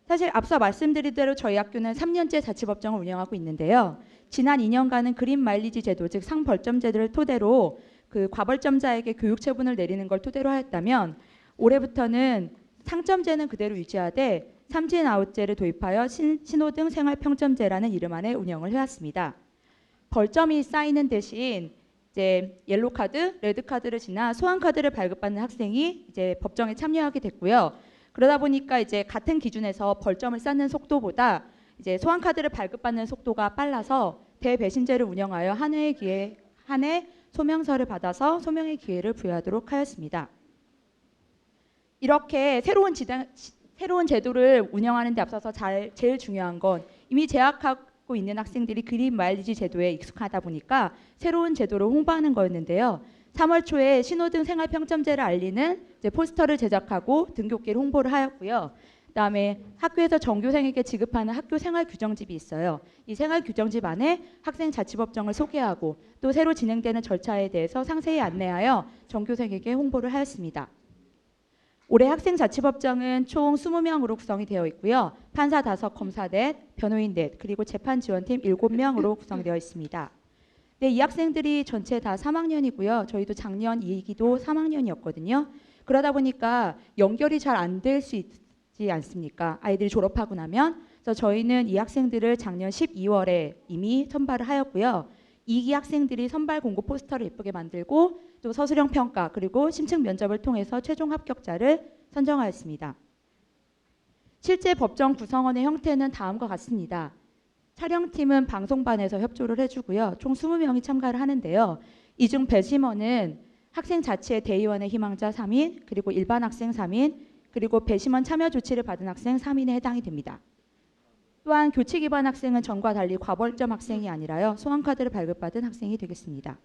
O: 사실 앞서 말씀드린 대로 저희 학교는 3년째 자치법정을 운영하고 있는데요. 지난 2년간은 그린 마일리지 제도, 즉 상벌점 제도를 토대로 그 과벌점자에게 교육 처분을 내리는 걸 토대로 하였다면 올해부터는 상점제는 그대로 유지하되 삼진 아웃제를 도입하여 신호등 생활평점제라는 이름 안에 운영을 해왔습니다. 벌점이 쌓이는 대신 이제 옐로 카드, 레드 카드를 지나 소환 카드를 발급받는 학생이 이제 법정에 참여하게 됐고요. 그러다 보니까 이제 같은 기준에서 벌점을 쌓는 속도보다 이제 소환 카드를 발급받는 속도가 빨라서 대배심제를 운영하여 한 해 소명서를 받아서 소명의 기회를 부여하도록 하였습니다. 이렇게 새로운 제도를 운영하는 데 앞서서 제일 중요한 건 이미 재학하고 있는 학생들이 그린 마일리지 제도에 익숙하다 보니까 새로운 제도를 홍보하는 거였는데요. 3월 초에 신호등 생활평점제를 알리는 이제 포스터를 제작하고 등교길 홍보를 하였고요. 그다음에 학교에서 전교생에게 지급하는 학교 생활 규정집이 있어요. 이 생활 규정집 안에 학생 자치법정을 소개하고 또 새로 진행되는 절차에 대해서 상세히 안내하여 전교생에게 홍보를 하였습니다. 올해 학생 자치법정은 총 20명으로 구성이 되어 있고요. 판사 5, 검사 4, 변호인 4, 그리고 재판 지원팀 7명으로 구성되어 있습니다. 네, 이 학생들이 전체 다 3학년이고요. 저희도 작년 2기도 3학년이었거든요. 그러다 보니까 연결이 잘 안 될 수 있지 않습니까? 아이들이 졸업하고 나면. 그래서 저희는 이 학생들을 작년 12월에 이미 선발을 하였고요. 2기 학생들이 선발 공고 포스터를 예쁘게 만들고 또 서술형 평가 그리고 심층 면접을 통해서 최종 합격자를 선정하였습니다. 실제 법정 구성원의 형태는 다음과 같습니다. 촬영팀은 방송반에서 협조를 해주고요. 총 20명이 참가를 하는데요. 이 중 배심원은 학생 자치의 대의원의 희망자 3인, 그리고 일반 학생 3인, 그리고 배심원 참여 조치를 받은 학생 3인에 해당이 됩니다. 또한 교칙 위반 학생은 전과 달리 과벌점 학생이 아니라요. 소환카드를 발급받은 학생이 되겠습니다.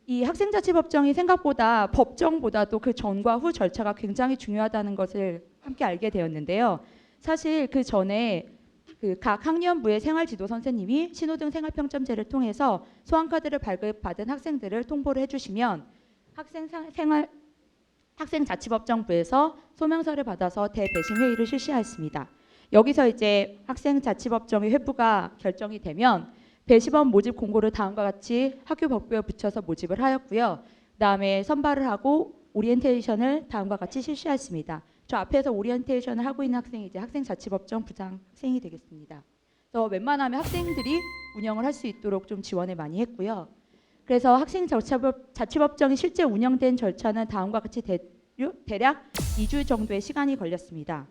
O: 이 학생자치법정이 생각보다 법정보다도 그 전과 후 절차가 굉장히 중요하다는 것을 함께 알게 되었는데요. 사실 그 전에 각 학년부의 생활지도 선생님이 신호등 생활평점제를 통해서 소환카드를 발급받은 학생들을 통보를 해주시면 학생자치법정부에서 소명서를 받아서 대배심 회의를 실시하였습니다. 여기서 이제 학생자치법정의 회부가 결정이 되면 배심원 모집 공고를 다음과 같이 학교 법규에 붙여서 모집을 하였고요. 그다음에 선발을 하고 오리엔테이션을 다음과 같이 실시했습니다. 저 앞에서 오리엔테이션을 하고 있는 학생이 이제 학생자치법정 부장 학생이 되겠습니다. 그래서 웬만하면 학생들이 운영을 할 수 있도록 좀 지원을 많이 했고요. 그래서 학생자치법정이 실제 운영된 절차는 다음과 같이 대략 2주 정도의 시간이 걸렸습니다.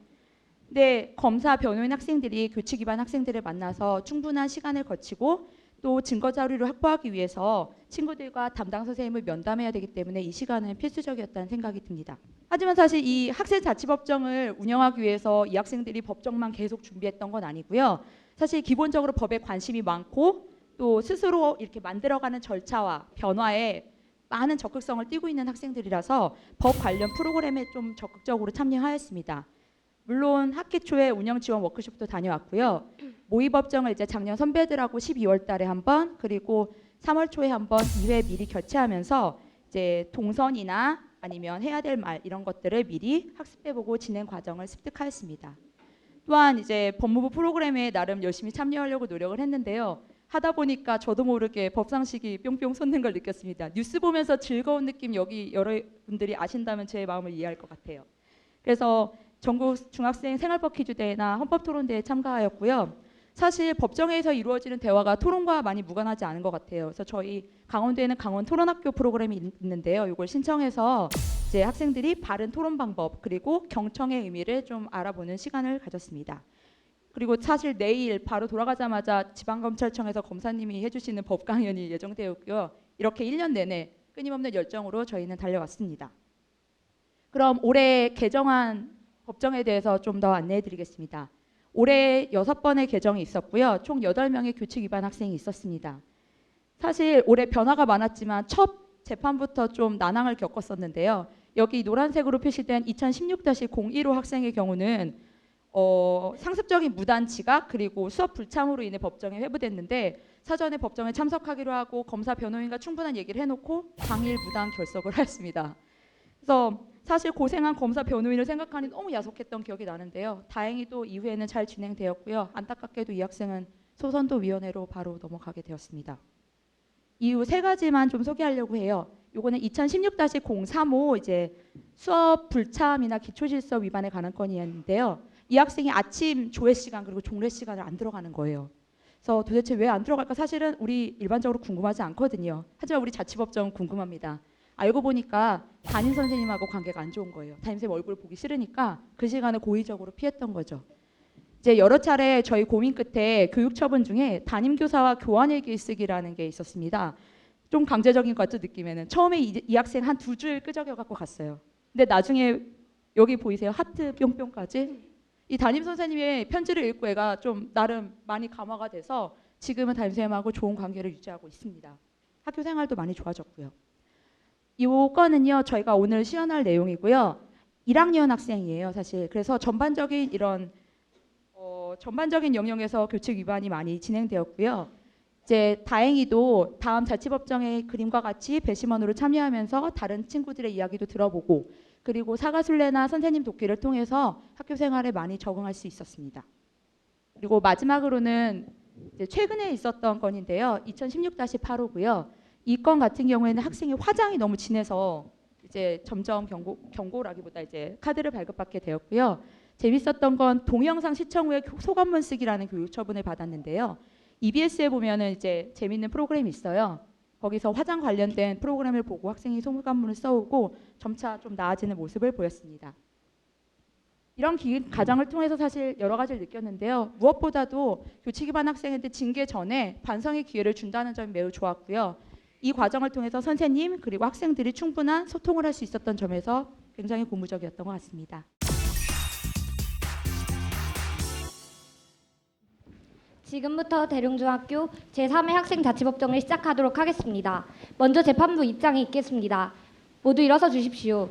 O: 근데 검사, 변호인 학생들이 교칙 위반 학생들을 만나서 충분한 시간을 거치고 또 증거 자료를 확보하기 위해서 친구들과 담당 선생님을 면담해야 되기 때문에 이 시간은 필수적이었다는 생각이 듭니다. 하지만 사실 이 학생자치법정을 운영하기 위해서 이 학생들이 법정만 계속 준비했던 건 아니고요. 사실 기본적으로 법에 관심이 많고 또 스스로 이렇게 만들어가는 절차와 변화에 많은 적극성을 띠고 있는 학생들이라서 법 관련 프로그램에 좀 적극적으로 참여하였습니다. 물론 학기 초에 운영 지원 워크숍도 다녀왔고요. 모의법정을 이제 작년 선배들하고 12월 달에 한 번, 그리고 3월 초에 한 번 2회 미리 교체하면서 이제 동선이나 아니면 해야 될 말 이런 것들을 미리 학습해보고 진행 과정을 습득하였습니다. 또한 이제 법무부 프로그램에 나름 열심히 참여하려고 노력을 했는데요. 하다 보니까 저도 모르게 법상식이 뿅뿅 솟는 걸 느꼈습니다. 뉴스 보면서 즐거운 느낌 여기 여러분들이 아신다면 제 마음을 이해할 것 같아요. 그래서 전국 중학생 생활법 퀴즈대회나 헌법토론대회에 참가하였고요. 사실 법정에서 이루어지는 대화가 토론과 많이 무관하지 않은 것 같아요. 그래서 저희 강원도에는 강원 토론학교 프로그램이 있는데요. 이걸 신청해서 이제 학생들이 바른 토론 방법 그리고 경청의 의미를 좀 알아보는 시간을 가졌습니다. 그리고 사실 내일 바로 돌아가자마자 지방검찰청에서 검사님이 해주시는 법 강연이 예정되어 있고요. 이렇게 1년 내내 끊임없는 열정으로 저희는 달려왔습니다. 그럼 올해 개정한 법정에 대해서 좀 더 안내해 드리겠습니다. 올해 6번의 개정이 있었고요. 총 8명의 교칙 위반 학생이 있었습니다. 사실 올해 변화가 많았지만 첫 재판부터 좀 난항을 겪었었는데요. 여기 노란색으로 표시된 2016-015 학생의 경우는 상습적인 무단 지각 그리고 수업 불참으로 인해 법정에 회부됐는데 사전에 법정에 참석하기로 하고 검사 변호인과 충분한 얘기를 해놓고 당일 무단 결석을 하였습니다. 그래서 사실 고생한 검사 변호인을 생각하니 너무 야속했던 기억이 나는데요. 다행히도 이후에는 잘 진행되었고요. 안타깝게도 이 학생은 소선도 위원회로 바로 넘어가게 되었습니다. 이후 3가지만 좀 소개하려고 해요. 요거는 2016-035 이제 수업 불참이나 기초질서 위반에 관한 건이었는데요. 이 학생이 아침 조회 시간 그리고 종례 시간을 안 들어가는 거예요. 그래서 도대체 왜 안 들어갈까 사실은 우리 일반적으로 궁금하지 않거든요. 하지만 우리 자치법정은 궁금합니다. 알고 보니까 담임 선생님하고 관계가 안 좋은 거예요. 담임 선생님 얼굴 보기 싫으니까 그 시간을 고의적으로 피했던 거죠. 이제 여러 차례 저희 고민 끝에 교육 처분 중에 담임 교사와 교환 일기쓰기라는 게 있었습니다. 좀 강제적인 것 같죠, 느낌에는. 처음에 이 학생 한 2줄 끄적여 갖고 갔어요. 근데 나중에 여기 보이세요? 하트 뿅뿅까지. 이 담임 선생님의 편지를 읽고 애가 좀 나름 많이 감화가 돼서 지금은 담임 선생님하고 좋은 관계를 유지하고 있습니다. 학교 생활도 많이 좋아졌고요. 이 건은요 저희가 오늘 시연할 내용이고요. 1학년 학생이에요, 사실. 그래서 전반적인 영역에서 교칙 위반이 많이 진행되었고요. 이제 다행히도 다음 자치법정의 그림과 같이 배심원으로 참여하면서 다른 친구들의 이야기도 들어보고 그리고 사과술래나 선생님 돕기를 통해서 학교 생활에 많이 적응할 수 있었습니다. 그리고 마지막으로는 이제 최근에 있었던 건인데요. 2016-8호고요. 이 건 같은 경우에는 학생이 화장이 너무 진해서 이제 점점 경고라기보다 이제 카드를 발급받게 되었고요. 재밌었던 건 동영상 시청 후에 소감문 쓰기라는 교육 처분을 받았는데요. EBS에 보면은 이제 재밌는 프로그램이 있어요. 거기서 화장 관련된 프로그램을 보고 학생이 소감문을 써오고 점차 좀 나아지는 모습을 보였습니다. 이런 과정을 통해서 사실 여러 가지를 느꼈는데요. 무엇보다도 교칙 위반 학생한테 징계 전에 반성의 기회를 준다는 점이 매우 좋았고요. 이 과정을 통해서 선생님 그리고 학생들이 충분한 소통을 할 수 있었던 점에서 굉장히 고무적이었던 것 같습니다.
R: 지금부터 대룡중학교 제3회 학생자치법정을 시작하도록 하겠습니다. 먼저 재판부 입장이 있겠습니다. 모두 일어서 주십시오.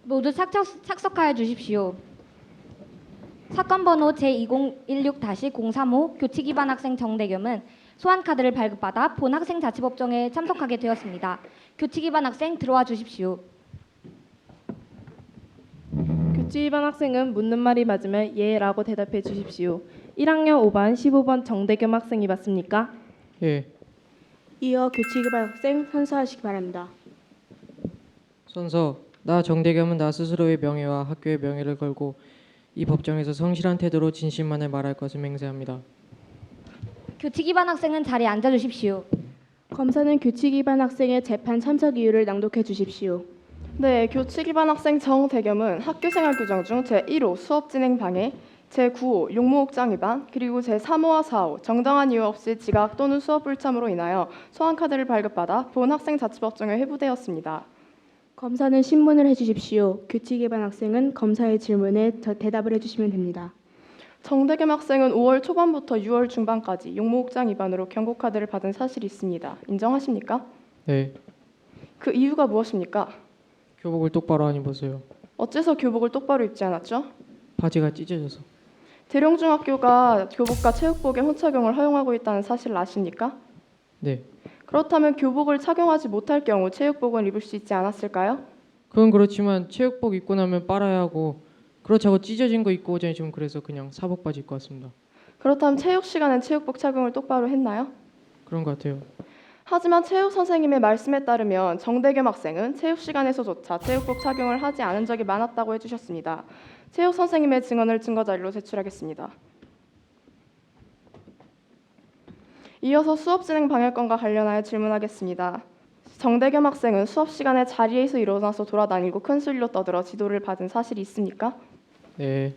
R: 모두 착석하여 주십시오. 사건 번호 제2016-035 교칙 위반 학생 정대겸은 소환카드를 발급받아 본 학생자치법정에 참석하게 되었습니다. 교칙 위반 학생 들어와 주십시오.
I: 교칙 위반 학생은 묻는 말이 맞으면 예라고 대답해 주십시오. 1학년 5반 15번 정대겸 학생이 맞습니까?
S: 예.
I: 이어 교칙 위반 학생 선서하시기 바랍니다.
S: 선서, 나 정대겸은 나 스스로의 명예와 학교의 명예를 걸고 이 법정에서 성실한 태도로 진실만을 말할 것을 맹세합니다.
R: 교칙 위반 학생은 자리에 앉아 주십시오.
I: 검사는 교칙 위반 학생의 재판 참석 이유를 낭독해 주십시오.
T: 네, 교칙 위반 학생 정대겸은 학교생활 규정 중 제1호 수업 진행 방해, 제9호 용무옥장 위반, 그리고 제3호와 4호 정당한 이유 없이 지각 또는 수업 불참으로 인하여 소환카드를 발급받아 본 학생자치법정에 회부되었습니다.
I: 검사는 신문을 해주십시오. 교칙 위반 학생은 검사의 질문에 대답을 해주시면 됩니다.
T: 정대겸 학생은 5월 초반부터 6월 중반까지 용무옥장 위반으로 경고카드를 받은 사실이 있습니다. 인정하십니까?
S: 네.
T: 그 이유가 무엇입니까?
S: 교복을 똑바로 안 입어서요.
T: 어째서 교복을 똑바로 입지 않았죠?
S: 바지가 찢어져서.
T: 대룡중학교가 교복과 체육복의 혼착용을 허용하고 있다는 사실을 아십니까?
S: 네.
T: 그렇다면 교복을 착용하지 못할 경우 체육복은 입을 수 있지 않았을까요?
S: 그건 그렇지만 체육복 입고 나면 빨아야 하고 그렇다고 찢어진 거 입고 오자니 좀 그래서 그냥 사복 바지 입고 왔습니다.
T: 그렇다면 체육 시간엔 체육복 착용을 똑바로 했나요?
S: 그런 것 같아요.
T: 하지만 체육 선생님의 말씀에 따르면 정대겸 학생은 체육 시간에서조차 체육복 착용을 하지 않은 적이 많았다고 해주셨습니다. 체육 선생님의 증언을 증거 자료로 제출하겠습니다. 이어서 수업 진행 방해건과 관련하여 질문하겠습니다. 정대겸 학생은 수업 시간에 자리에서 일어나서 돌아다니고 큰 소리로 떠들어 지도를 받은 사실이 있습니까?
S: 네.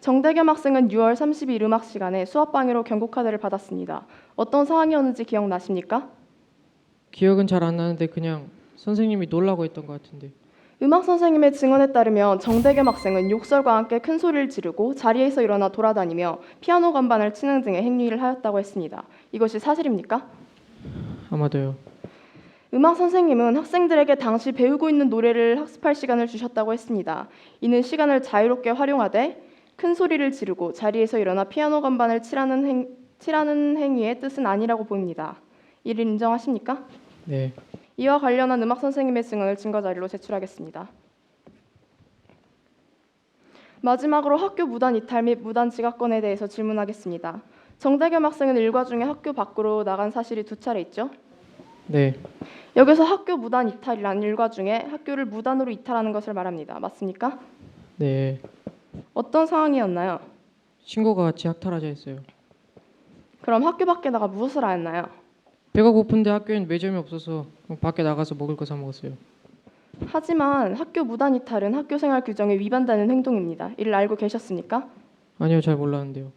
T: 정대겸 학생은 6월 30일 음악 시간에 수업 방해로 경고카드를 받았습니다. 어떤 상황이었는지 기억나십니까?
S: 기억은 잘 안 나는데 그냥 선생님이 놀라고 했던 것 같은데.
T: 음악 선생님의 증언에 따르면 정대겸 학생은 욕설과 함께 큰 소리를 지르고 자리에서 일어나 돌아다니며 피아노 건반을 치는 등의 행위를 하였다고 했습니다. 이것이 사실입니까?
S: 아마도요.
T: 음악 선생님은 학생들에게 당시 배우고 있는 노래를 학습할 시간을 주셨다고 했습니다. 이는 시간을 자유롭게 활용하되 큰 소리를 지르고 자리에서 일어나 피아노 건반을 칠하는 행위의 뜻은 아니라고 보입니다. 이를 인정하십니까?
S: 네.
T: 이와 관련한 음악 선생님의 증언을 증거 자료로 제출하겠습니다. 마지막으로 학교 무단 이탈 및 무단 지각건에 대해서 질문하겠습니다. 정대겸 학생은 일과 중에 학교 밖으로 나간 사실이 2차례 있죠?
S: 네.
T: 여기서 학교 무단 이탈이라는 일과 중에 학교를 무단으로 이탈하는 것을 말합니다. 맞습니까?
S: 네.
T: 어떤 상황이었나요?
S: 친구가 같이 학탈하자 했어요.
T: 그럼 학교 밖에 나가 무엇을 하였나요?
S: 배가 고픈데 학교엔 매점이 없어서 밖에 나가서 먹을 거 사 먹었어요.
T: 하지만 학교 무단 이탈은 학교 생활 규정에 위반되는 행동입니다. 이를 알고 계셨습니까?
S: 아니요, 잘 몰랐는데요.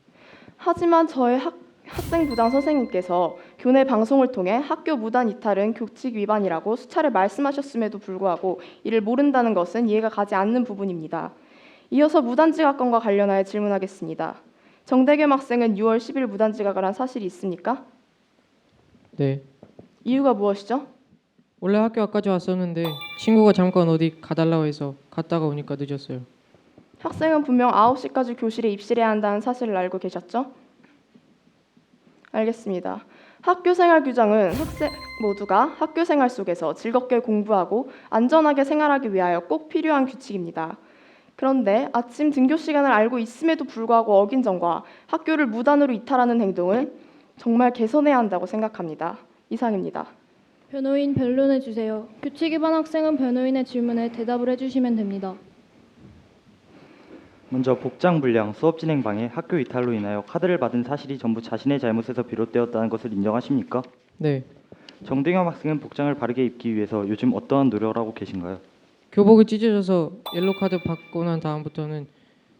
T: 하지만 저희 학생부장 선생님께서 교내 방송을 통해 학교 무단 이탈은 교칙 위반이라고 수차례 말씀하셨음에도 불구하고 이를 모른다는 것은 이해가 가지 않는 부분입니다. 이어서 무단 지각건과 관련하여 질문하겠습니다. 정대겸 학생은 6월 10일 무단 지각을 한 사실이 있습니까?
S: 네.
T: 이유가 무엇이죠?
S: 원래 학교 앞까지 왔었는데 친구가 잠깐 어디 가달라고 해서 갔다가 오니까 늦었어요.
T: 학생은 분명 9시까지 교실에 입실해야 한다는 사실을 알고 계셨죠? 알겠습니다. 학교 생활 규정은 학생 모두가 학교 생활 속에서 즐겁게 공부하고 안전하게 생활하기 위하여 꼭 필요한 규칙입니다. 그런데 아침 등교 시간을 알고 있음에도 불구하고 어긴 점과 학교를 무단으로 이탈하는 행동은 정말 개선해야 한다고 생각합니다. 이상입니다.
C: 변호인 변론해 주세요. 규칙 위반 학생은 변호인의 질문에 대답을 해주시면 됩니다.
P: 먼저 복장 불량, 수업 진행 방해, 학교 이탈로 인하여 카드를 받은 사실이 전부 자신의 잘못에서 비롯되었다는 것을 인정하십니까?
S: 네.
P: 정대겸 학생은 복장을 바르게 입기 위해서 요즘 어떠한 노력을 하고 계신가요?
S: 교복이 찢어져서 옐로 카드 받고 난 다음부터는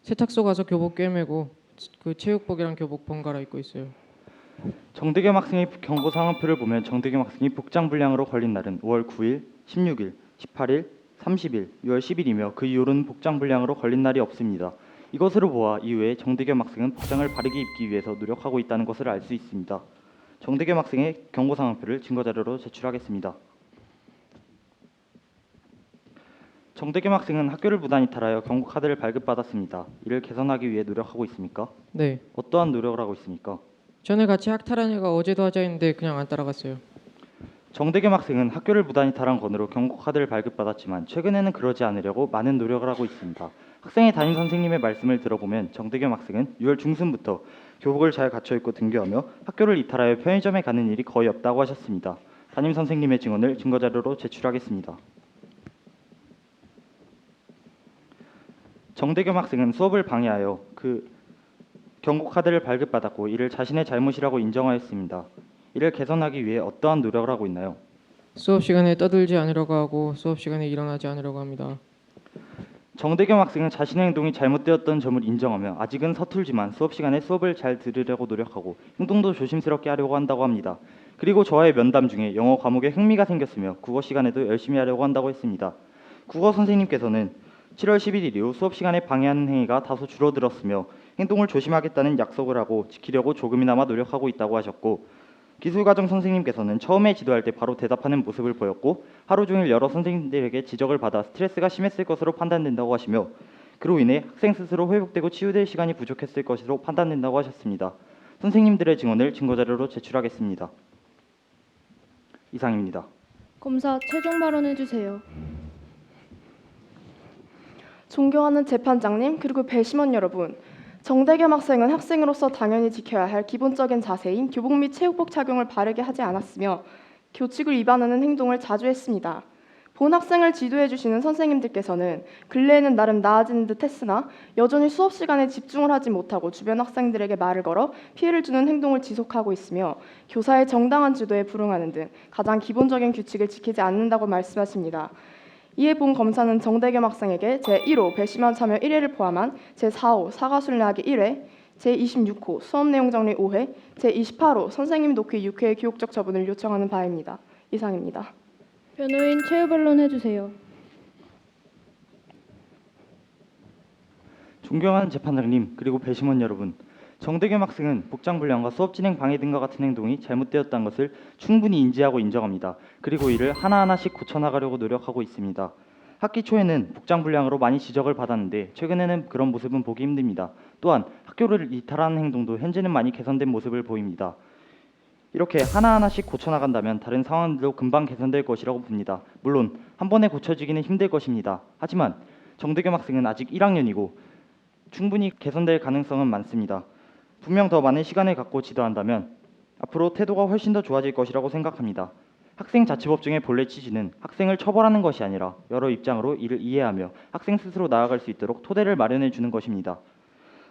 S: 세탁소 가서 교복 꿰매고 그 체육복이랑 교복 번갈아 입고 있어요.
P: 정대겸 학생의 경고 상황표를 보면 정대겸 학생이 복장 불량으로 걸린 날은 5월 9일, 16일, 18일, 30일, 6월 10일이며 그 이후로는 복장 불량으로 걸린 날이 없습니다. 이것으로 보아 이후에 정대겸 학생은 복장을 바르게 입기 위해서 노력하고 있다는 것을 알 수 있습니다. 정대겸 학생의 경고 상황표를 증거 자료로 제출하겠습니다. 정대겸 학생은 학교를 무단 이탈하여 경고 카드를 발급받았습니다. 이를 개선하기 위해 노력하고 있습니까?
S: 네.
P: 어떠한 노력을 하고 있습니까?
S: 전에 같이 학탈한 애가 어제도 하자 했는데 그냥 안 따라갔어요.
P: 정대겸 학생은 학교를 무단 이탈한 건으로 경고 카드를 발급받았지만 최근에는 그러지 않으려고 많은 노력을 하고 있습니다. 학생의 담임 선생님의 말씀을 들어보면 정대겸 학생은 6월 중순부터 교복을 잘 갖춰 입고 등교하며 학교를 이탈하여 편의점에 가는 일이 거의 없다고 하셨습니다. 담임 선생님의 증언을 증거 자료로 제출하겠습니다. 정대겸 학생은 수업을 방해하여 그 경고 카드를 발급받았고 이를 자신의 잘못이라고 인정하였습니다. 이를 개선하기 위해 어떠한 노력을 하고 있나요?
S: 수업 시간에 떠들지 않으려고 하고 수업 시간에 일어나지 않으려고 합니다.
P: 정대겸 학생은 자신의 행동이 잘못되었던 점을 인정하며 아직은 서툴지만 수업 시간에 수업을 잘 들으려고 노력하고 행동도 조심스럽게 하려고 한다고 합니다. 그리고 저와의 면담 중에 영어 과목에 흥미가 생겼으며 국어 시간에도 열심히 하려고 한다고 했습니다. 국어 선생님께서는 7월 11일 이후 수업 시간에 방해하는 행위가 다소 줄어들었으며 행동을 조심하겠다는 약속을 하고 지키려고 조금이나마 노력하고 있다고 하셨고, 기술과정 선생님께서는 처음에 지도할 때 바로 대답하는 모습을 보였고 하루 종일 여러 선생님들에게 지적을 받아 스트레스가 심했을 것으로 판단된다고 하시며 그로 인해 학생 스스로 회복되고 치유될 시간이 부족했을 것으로 판단된다고 하셨습니다. 선생님들의 증언을 증거자료로 제출하겠습니다. 이상입니다.
C: 검사 최종 발언해 주세요.
T: 존경하는 재판장님 그리고 배심원 여러분, 정대겸 학생은 학생으로서 당연히 지켜야 할 기본적인 자세인 교복 및 체육복 착용을 바르게 하지 않았으며 교칙을 위반하는 행동을 자주 했습니다. 본 학생을 지도해 주시는 선생님들께서는 근래에는 나름 나아지는 듯 했으나 여전히 수업 시간에 집중을 하지 못하고 주변 학생들에게 말을 걸어 피해를 주는 행동을 지속하고 있으며 교사의 정당한 지도에 불응하는 등 가장 기본적인 규칙을 지키지 않는다고 말씀하십니다. 이에 본 검사는 정대겸 학생에게 제1호 배심원 참여 1회를 포함한 제4호 사과순례하기 1회, 제26호 수업 내용 정리 5회, 제28호 선생님 녹취 6회의 교육적 처분을 요청하는 바입니다. 이상입니다.
C: 변호인 최후 변론해 주세요.
P: 존경하는 재판장님 그리고 배심원 여러분, 정대겸 학생은 복장 불량과 수업 진행 방해 등과 같은 행동이 잘못되었다는 것을 충분히 인지하고 인정합니다. 그리고 이를 하나하나씩 고쳐나가려고 노력하고 있습니다. 학기 초에는 복장 불량으로 많이 지적을 받았는데 최근에는 그런 모습은 보기 힘듭니다. 또한 학교를 이탈하는 행동도 현재는 많이 개선된 모습을 보입니다. 이렇게 하나하나씩 고쳐나간다면 다른 상황들도 금방 개선될 것이라고 봅니다. 물론 한 번에 고쳐지기는 힘들 것입니다. 하지만 정대겸 학생은 아직 1학년이고 충분히 개선될 가능성은 많습니다. 분명 더 많은 시간을 갖고 지도한다면 앞으로 태도가 훨씬 더 좋아질 것이라고 생각합니다. 학생자치법정의 본래 취지는 학생을 처벌하는 것이 아니라 여러 입장으로 이를 이해하며 학생 스스로 나아갈 수 있도록 토대를 마련해 주는 것입니다.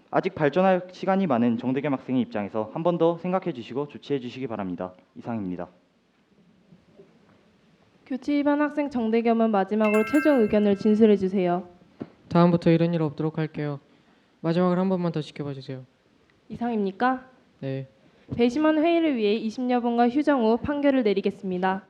P: 아직 발전할 시간이 많은 정대겸 학생의 입장에서 한 번 더 생각해 주시고 조치해 주시기 바랍니다. 이상입니다.
I: 교칙 위반 학생 정대겸은 마지막으로 최종 의견을 진술해 주세요.
S: 다음부터 이런 일 없도록 할게요. 마지막으로 한 번만 더 지켜봐 주세요.
I: 이상입니까?
S: 네.
I: 배심원 회의를 위해 20여 분간 휴정 후 판결을 내리겠습니다.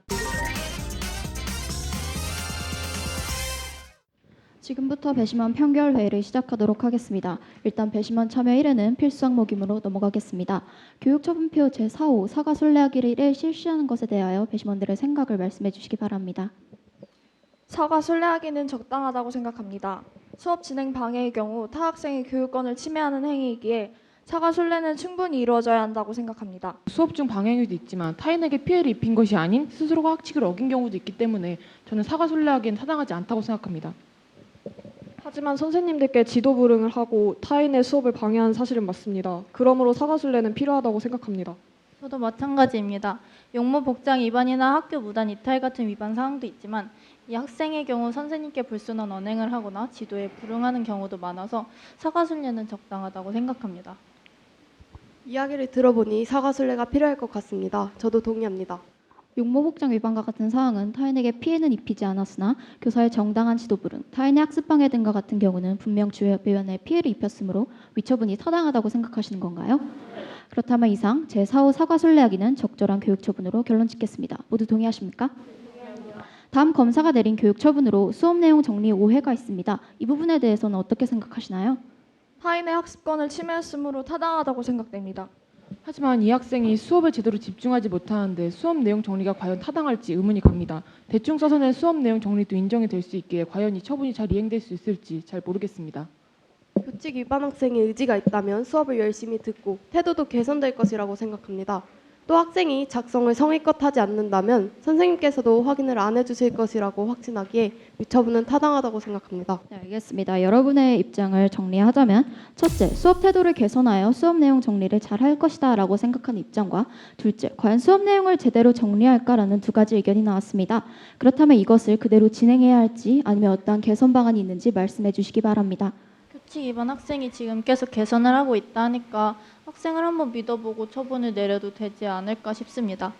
U: 지금부터 배심원 평결 회의를 시작하도록 하겠습니다. 일단 배심원 참여 1회는 필수 항목이므로 넘어가겠습니다. 교육처분표 제4호 사과 순례하기를 1회 실시하는 것에 대하여 배심원들의 생각을 말씀해 주시기 바랍니다.
E: 사과 순례하기는 적당하다고 생각합니다. 수업 진행 방해의 경우 타 학생의 교육권을 침해하는 행위이기에 사과 순례는 충분히 이루어져야 한다고 생각합니다.
Q: 수업 중 방해행위도 있지만 타인에게 피해를 입힌 것이 아닌 스스로가 학칙을 어긴 경우도 있기 때문에 저는 사과 순례하기엔 타당하지 않다고 생각합니다.
V: 하지만 선생님들께 지도 불응을 하고 타인의 수업을 방해한 사실은 맞습니다. 그러므로 사과순례는 필요하다고 생각합니다.
A: 저도 마찬가지입니다. 용모 복장 위반이나 학교 무단 이탈 같은 위반 사항도 있지만 이 학생의 경우 선생님께 불순한 언행을 하거나 지도에 불응하는 경우도 많아서 사과순례는 적당하다고 생각합니다.
W: 이야기를 들어보니 사과순례가 필요할 것 같습니다. 저도 동의합니다.
U: 용모복장 위반과 같은 사항은 타인에게 피해는 입히지 않았으나 교사의 정당한 지도 불응, 타인의 학습방해 등과 같은 경우는 분명 주변에 피해를 입혔으므로 위처분이 타당하다고 생각하시는 건가요? 그렇다면 이상 제4호 사과순례하기는 적절한 교육처분으로 결론 짓겠습니다. 모두 동의하십니까? 다음 검사가 내린 교육처분으로 수업 내용 정리 오해가 있습니다. 이 부분에 대해서는 어떻게 생각하시나요?
E: 타인의 학습권을 침해했으므로 타당하다고 생각됩니다.
Q: 하지만 이 학생이 수업에 제대로 집중하지 못하는데 수업 내용 정리가 과연 타당할지 의문이 갑니다. 대충 써서 낸 수업 내용 정리도 인정이 될 수 있기에 과연 이 처분이 잘 이행될 수 있을지 잘 모르겠습니다.
W: 교칙 위반 학생의 의지가 있다면 수업을 열심히 듣고 태도도 개선될 것이라고 생각합니다. 또 학생이 작성을 성의껏 하지 않는다면 선생님께서도 확인을 안 해주실 것이라고 확신하기에 위처분은 타당하다고 생각합니다.
U: 네, 알겠습니다. 여러분의 입장을 정리하자면 첫째, 수업 태도를 개선하여 수업 내용 정리를 잘 할 것이다 라고 생각하는 입장과 둘째, 과연 수업 내용을 제대로 정리할까라는 두 가지 의견이 나왔습니다. 그렇다면 이것을 그대로 진행해야 할지 아니면 어떠한 개선 방안이 있는지 말씀해 주시기 바랍니다.
A: 교칙 위반 학생이 지금 계속 개선을 하고 있다니까 학생을 한번 믿어보고 처분을 내려도 되지 않을까 싶습니다.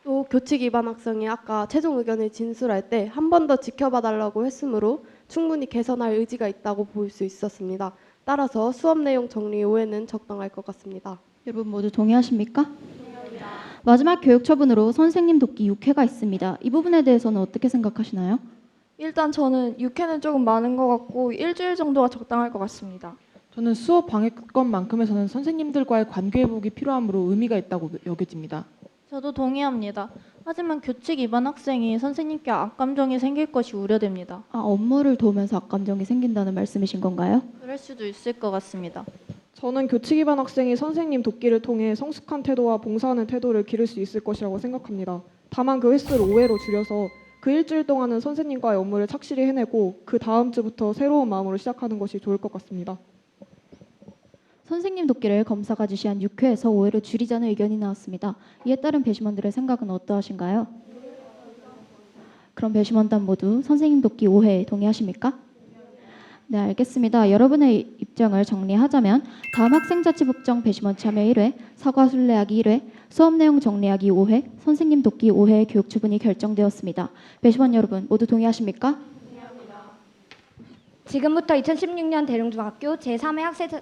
W: 또 교칙 위반 학생이 아까 최종 의견을 진술할 때 한 번 더 지켜봐 달라고 했으므로 충분히 개선할 의지가 있다고 볼 수 있었습니다. 따라서 수업 내용 정리 오해는 적당할 것 같습니다.
U: 여러분 모두 동의하십니까? 마지막 교육처분으로 선생님 돕기 6회가 있습니다. 이 부분에 대해서는 어떻게 생각하시나요?
E: 일단 저는 6회는 조금 많은 것 같고 일주일 정도가 적당할 것 같습니다.
Q: 저는 수업 방해건만큼에서는 선생님들과의 관계회복이 필요하므로 의미가 있다고 여겨집니다.
A: 저도 동의합니다. 하지만 교칙 위반 학생이 선생님께 악감정이 생길 것이 우려됩니다.
U: 업무를 도우면서 악감정이 생긴다는 말씀이신 건가요?
A: 그럴 수도 있을 것 같습니다.
V: 저는 교칙 위반 학생이 선생님 돕기를 통해 성숙한 태도와 봉사하는 태도를 기를 수 있을 것이라고 생각합니다. 다만 그 횟수를 5회로 줄여서 그 일주일 동안은 선생님과의 업무를 착실히 해내고 그 다음 주부터 새로운 마음으로 시작하는 것이 좋을 것 같습니다.
U: 선생님 돕기를 검사가 지시한 6회에서 5회로 줄이자는 의견이 나왔습니다. 이에 따른 배심원들의 생각은 어떠하신가요? 그럼 배심원단 모두 선생님 돕기 5회 동의하십니까? 네, 알겠습니다. 여러분의 입장을 정리하자면 다음 학생자치법정 배심원 참여 1회, 사과 순례하기 1회, 수업 내용 정리하기 5회, 선생님 돕기 5회 교육 처분이 결정되었습니다. 배심원 여러분 모두 동의하십니까?
R: 지금부터 2016년 대릉중학교 제3회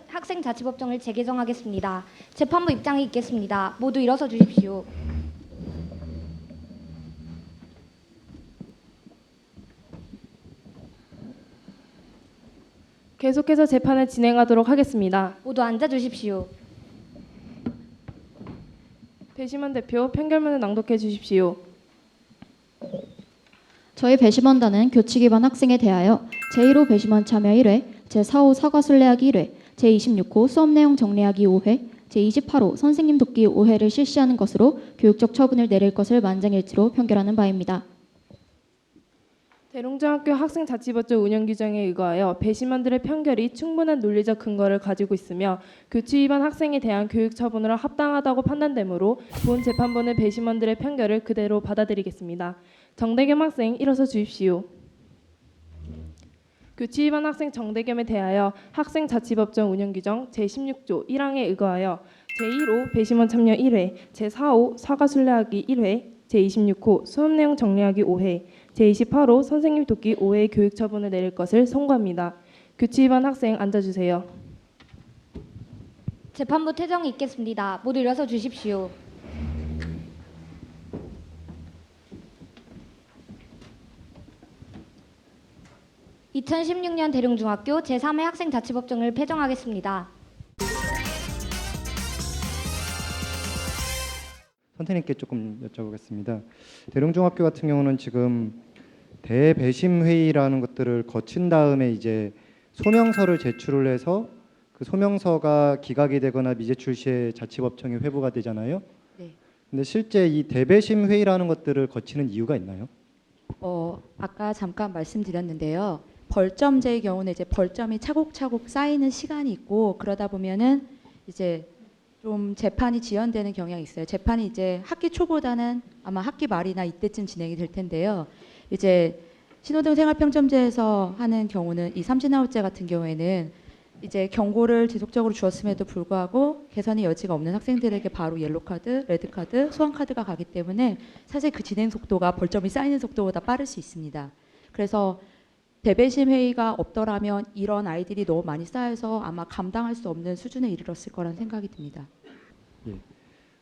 R: 학생자치법정을 재개정하겠습니다. 재판부 입장이 있겠습니다. 모두 일어서 주십시오.
I: 계속해서 재판을 진행하도록 하겠습니다.
R: 모두 앉아 주십시오.
I: 배심원 대표 판결문을 낭독해 주십시오.
U: 저희 배심원단은 교칙 위반 학생에 대하여 제1호 배심원 참여 1회, 제4호 사과 순례하기 1회, 제26호 수업 내용 정리하기 5회, 제28호 선생님 돕기 5회를 실시하는 것으로 교육적 처분을 내릴 것을 만장일치로 판결하는 바입니다.
I: 대릉중학교 학생자치법정 운영 규정에 의거하여 배심원들의 판결이 충분한 논리적 근거를 가지고 있으며 교칙 위반 학생에 대한 교육 처분으로 합당하다고 판단되므로 본 재판부는 배심원들의 판결을 그대로 받아들이겠습니다. 정대겸 학생 일어서 주십시오. 교칙 위반 학생 정대겸에 대하여 학생자치법정 운영규정 제16조 1항에 의거하여 제1호 배심원 참여 1회, 제4호 사과 순례하기 1회, 제26호 수업 내용 정리하기 5회, 제28호 선생님 돕기 5회 교육 처분을 내릴 것을 선고합니다. 교칙 위반 학생 앉아주세요.
R: 재판부 태정이 있겠습니다. 모두 일어서 주십시오. 2016년 대릉중학교 제3회 학생자치법정을 폐정하겠습니다.
D: 선생님께 조금 여쭤보겠습니다. 대릉중학교 같은 경우는 지금 대배심 회의라는 것들을 거친 다음에 이제 소명서를 제출을 해서 그 소명서가 기각이 되거나 미제출 시에 자치법정에 회부가 되잖아요.
O: 네.
D: 근데 실제 이 대배심 회의라는 것들을 거치는 이유가 있나요?
O: 아까 잠깐 말씀드렸는데요. 벌점제의 경우는 이제 벌점이 차곡차곡 쌓이는 시간이 있고 그러다 보면은 이제 좀 재판이 지연되는 경향이 있어요. 재판이 이제 학기 초보다는 아마 학기 말이나 이때쯤 진행이 될 텐데요. 이제 신호등 생활평점제에서 하는 경우는 이 삼진아웃제 같은 경우에는 이제 경고를 지속적으로 주었음에도 불구하고 개선의 여지가 없는 학생들에게 바로 옐로카드, 레드카드, 소환카드가 가기 때문에 사실 그 진행 속도가 벌점이 쌓이는 속도보다 빠를 수 있습니다. 그래서 대배심 회의가 없더라면 이런 아이들이 너무 많이 쌓여서 아마 감당할 수 없는 수준에 이르렀을 거라는 생각이 듭니다.
D: 예.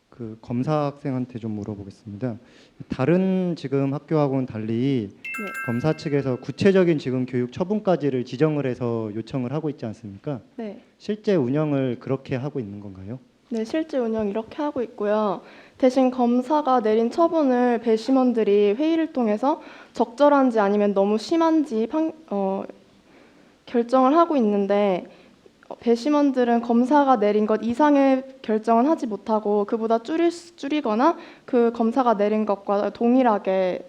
D: 그 검사 학생한테 좀 물어보겠습니다. 다른 지금 학교하고는 달리 검사 측에서 구체적인 지금 교육 처분까지를 지정을 해서 요청을 하고 있지 않습니까?
T: 네.
D: 실제 운영을 그렇게 하고 있는 건가요?
T: 네, 실제 운영 이렇게 하고 있고요. 대신 검사가 내린 처분을 배심원들이 회의를 통해서 적절한지 아니면 너무 심한지 결정을 하고 있는데 배심원들은 검사가 내린 것 이상의 결정은 하지 못하고 그보다 줄이거나 그 검사가 내린 것과 동일하게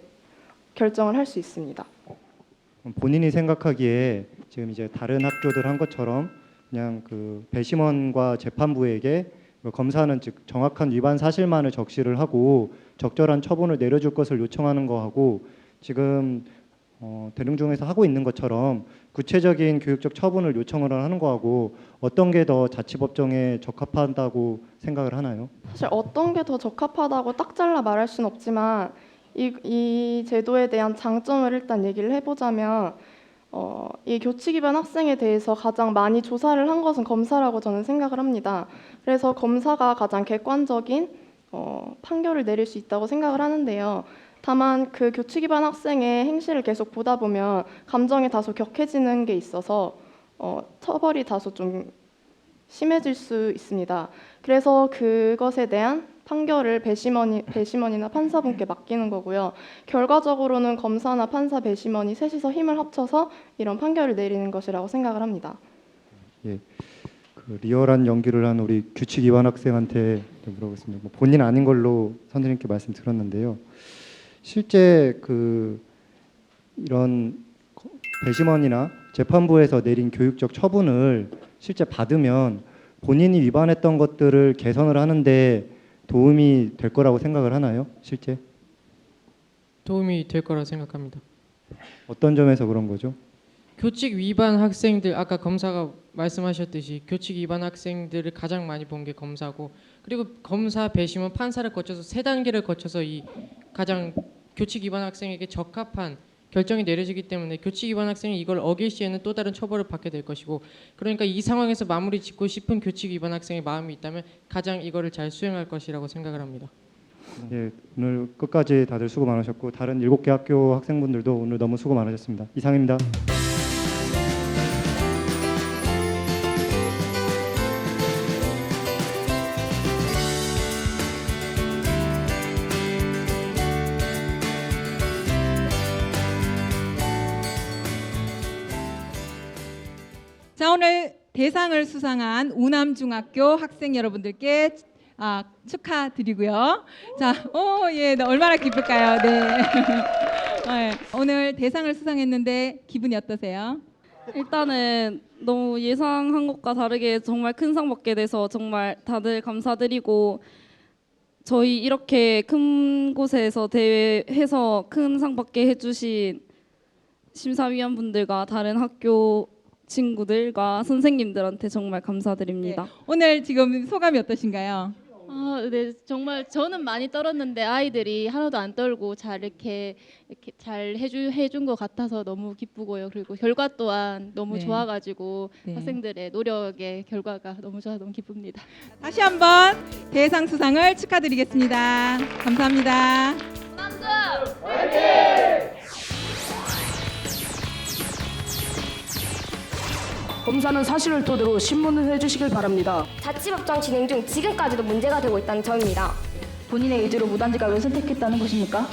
T: 결정을 할 수 있습니다.
D: 본인이 생각하기에 지금 이제 다른 학교들 한 것처럼 그냥 그 배심원과 재판부에게 검사는 즉 정확한 위반 사실만을 적시를 하고 적절한 처분을 내려줄 것을 요청하는 거하고 지금 대릉중에서 하고 있는 것처럼 구체적인 교육적 처분을 요청을 하는 거하고 어떤 게 더 자치법정에 적합하다고 생각을 하나요?
T: 사실 어떤 게 더 적합하다고 딱 잘라 말할 수는 없지만 이 제도에 대한 장점을 일단 얘기를 해보자면 이 교치 기반 학생에 대해서 가장 많이 조사를 한 것은 검사라고 저는 생각을 합니다. 그래서 검사가 가장 객관적인 판결을 내릴 수 있다고 생각을 하는데요. 다만 그 교치 기반 학생의 행실을 계속 보다 보면 감정이 다소 격해지는 게 있어서 처벌이 다소 좀 심해질 수 있습니다. 그래서 그것에 대한 판결을 배심원이나 판사분께 맡기는 거고요. 결과적으로는 검사나 판사, 배심원이 셋이서 힘을 합쳐서 이런 판결을 내리는 것이라고 생각을 합니다.
D: 예, 그 리얼한 연기를 한 우리 규칙 위반 학생한테 물어보겠습니다. 뭐 본인 아닌 걸로 선생님께 말씀 들었는데요. 실제 그 이런 배심원이나 재판부에서 내린 교육적 처분을 실제 받으면 본인이 위반했던 것들을 개선을 하는데 도움이 될 거라고 생각을 하나요? 실제?
S: 도움이 될 거라 생각합니다.
D: 어떤 점에서 그런 거죠?
S: 교칙 위반 학생들 아까 검사가 말씀하셨듯이 교칙 위반 학생들을 가장 많이 본 게 검사고 그리고 검사, 배심원, 판사를 거쳐서 세 단계를 거쳐서 이 가장 교칙 위반 학생에게 적합한 결정이 내려지기 때문에 교칙 위반 학생이 이걸 어길 시에는 또 다른 처벌을 받게 될 것이고 그러니까 이 상황에서 마무리 짓고 싶은 교칙 위반 학생의 마음이 있다면 가장 이거를 잘 수행할 것이라고 생각을 합니다.
D: 예, 오늘 끝까지 다들 수고 많으셨고 다른 7개 학교 학생분들도 오늘 너무 수고 많으셨습니다. 이상입니다.
G: 자, 오늘 대상을 수상한 우남중학교 학생 여러분들께 축하드리고요. 자, 예, 얼마나 기쁠까요? 네. 네. 오늘 대상을 수상했는데 기분이 어떠세요?
J: 일단은 너무 예상한 것과 다르게 정말 큰 상 받게 돼서 정말 다들 감사드리고 저희 이렇게 큰 곳에서 대회해서 큰 상 받게 해주신 심사위원분들과 다른 학교 친구들과 선생님들한테 정말 감사드립니다.
G: 네. 오늘 지금 소감이 어떠신가요?
A: 네, 정말 저는 많이 떨었는데 아이들이 하나도 안 떨고 잘 이렇게 잘 해준 것 같아서 너무 기쁘고요. 그리고 결과 또한 너무
G: 네.
A: 좋아가지고
G: 네.
A: 학생들의 노력의 결과가 너무 좋아서 너무 기쁩니다.
G: 다시 한번 대상 수상을 축하드리겠습니다. 감사합니다.
J: 화이팅!
K: 검사는 사실을 토대로 신문을 해주시길 바랍니다.
L: 자치법정 진행 중 지금까지도 문제가 되고 있다는 점입니다.
U: 본인의 의지로 무단지각을 선택했다는 것입니까?